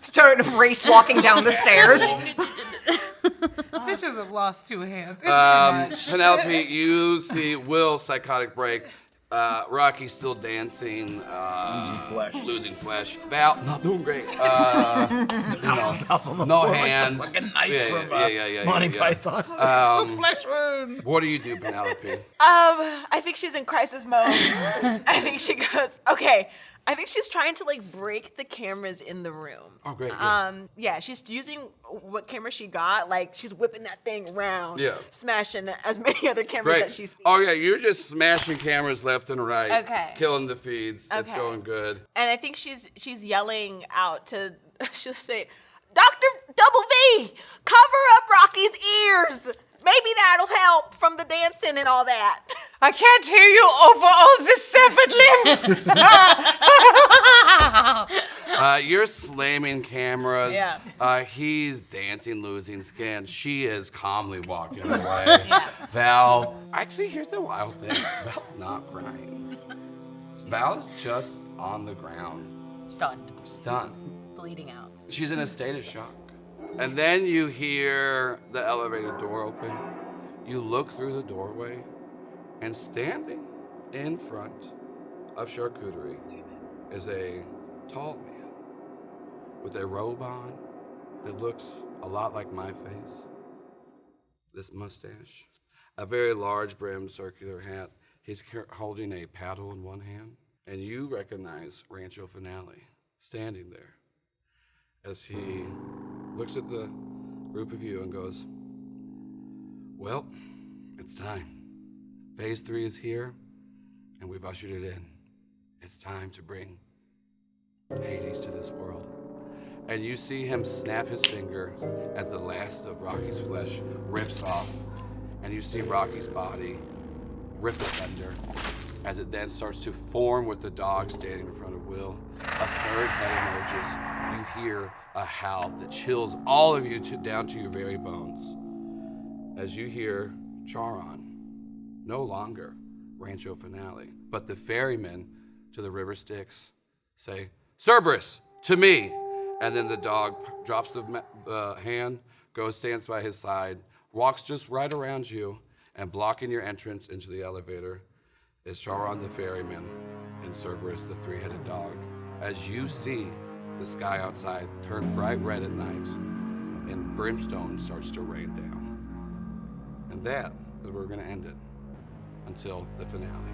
Starting to race walking down the stairs. Bitches have lost two hands. It's too much. Penelope, you see Will psychotic break. Rocky still dancing. Losing flesh. Val, not doing great. Val's on the No floor hands. Like the fucking knife Yeah, from Monty yeah. Python. It's a flesh wound. What do you do, Penelope? I think she's in crisis mode. I think she goes, okay. I think she's trying to like break the cameras in the room. Oh, great. Yeah. Yeah, she's using what camera she got. Like she's whipping that thing around, Yeah. smashing as many other cameras that Great. she's seen. Oh, yeah, you're just smashing cameers left and right. Okay. Killing the feeds. It's Okay. going good. And I think she's yelling out to, she'll say, Dr. Double V, cover up Rocky's ears. Maybe that'll help from the dancing and all that. I can't hear you over all the severed limbs. You're slamming cameras. Yeah. He's dancing, losing skin. She is calmly walking away. Val, actually, here's the wild thing. Val's not crying. Val's just on the ground, stunned. Bleeding out. She's in a state of shock. And then you hear the elevator door open. You look through the doorway, and standing in front of Charcuterie is a tall man with a robe on that looks a lot like my face. This mustache, a very large brimmed circular hat. He's holding a paddle in one hand, and you recognize Rancho Finale standing there as he looks at the group of you and goes, well, it's time. Phase 3 is here, and we've ushered it in. It's time to bring Hades to this world. And you see him snap his finger as the last of Rocky's flesh rips off, and you see Rocky's body rip asunder as it then starts to form with the dog standing in front of Will. A third head emerges. You hear a howl that chills all of you down to your very bones as you hear Charon, no longer Rancho Finale, but the ferryman to the River Styx say, Cerberus, to me. And then the dog drops the hand, goes, stands by his side, walks just right around you, and blocking your entrance into the elevator is Charon the ferryman and Cerberus the three-headed dog. As you see the sky outside turn bright red at night and brimstone starts to rain down. And that is where we're going to end it until the finale.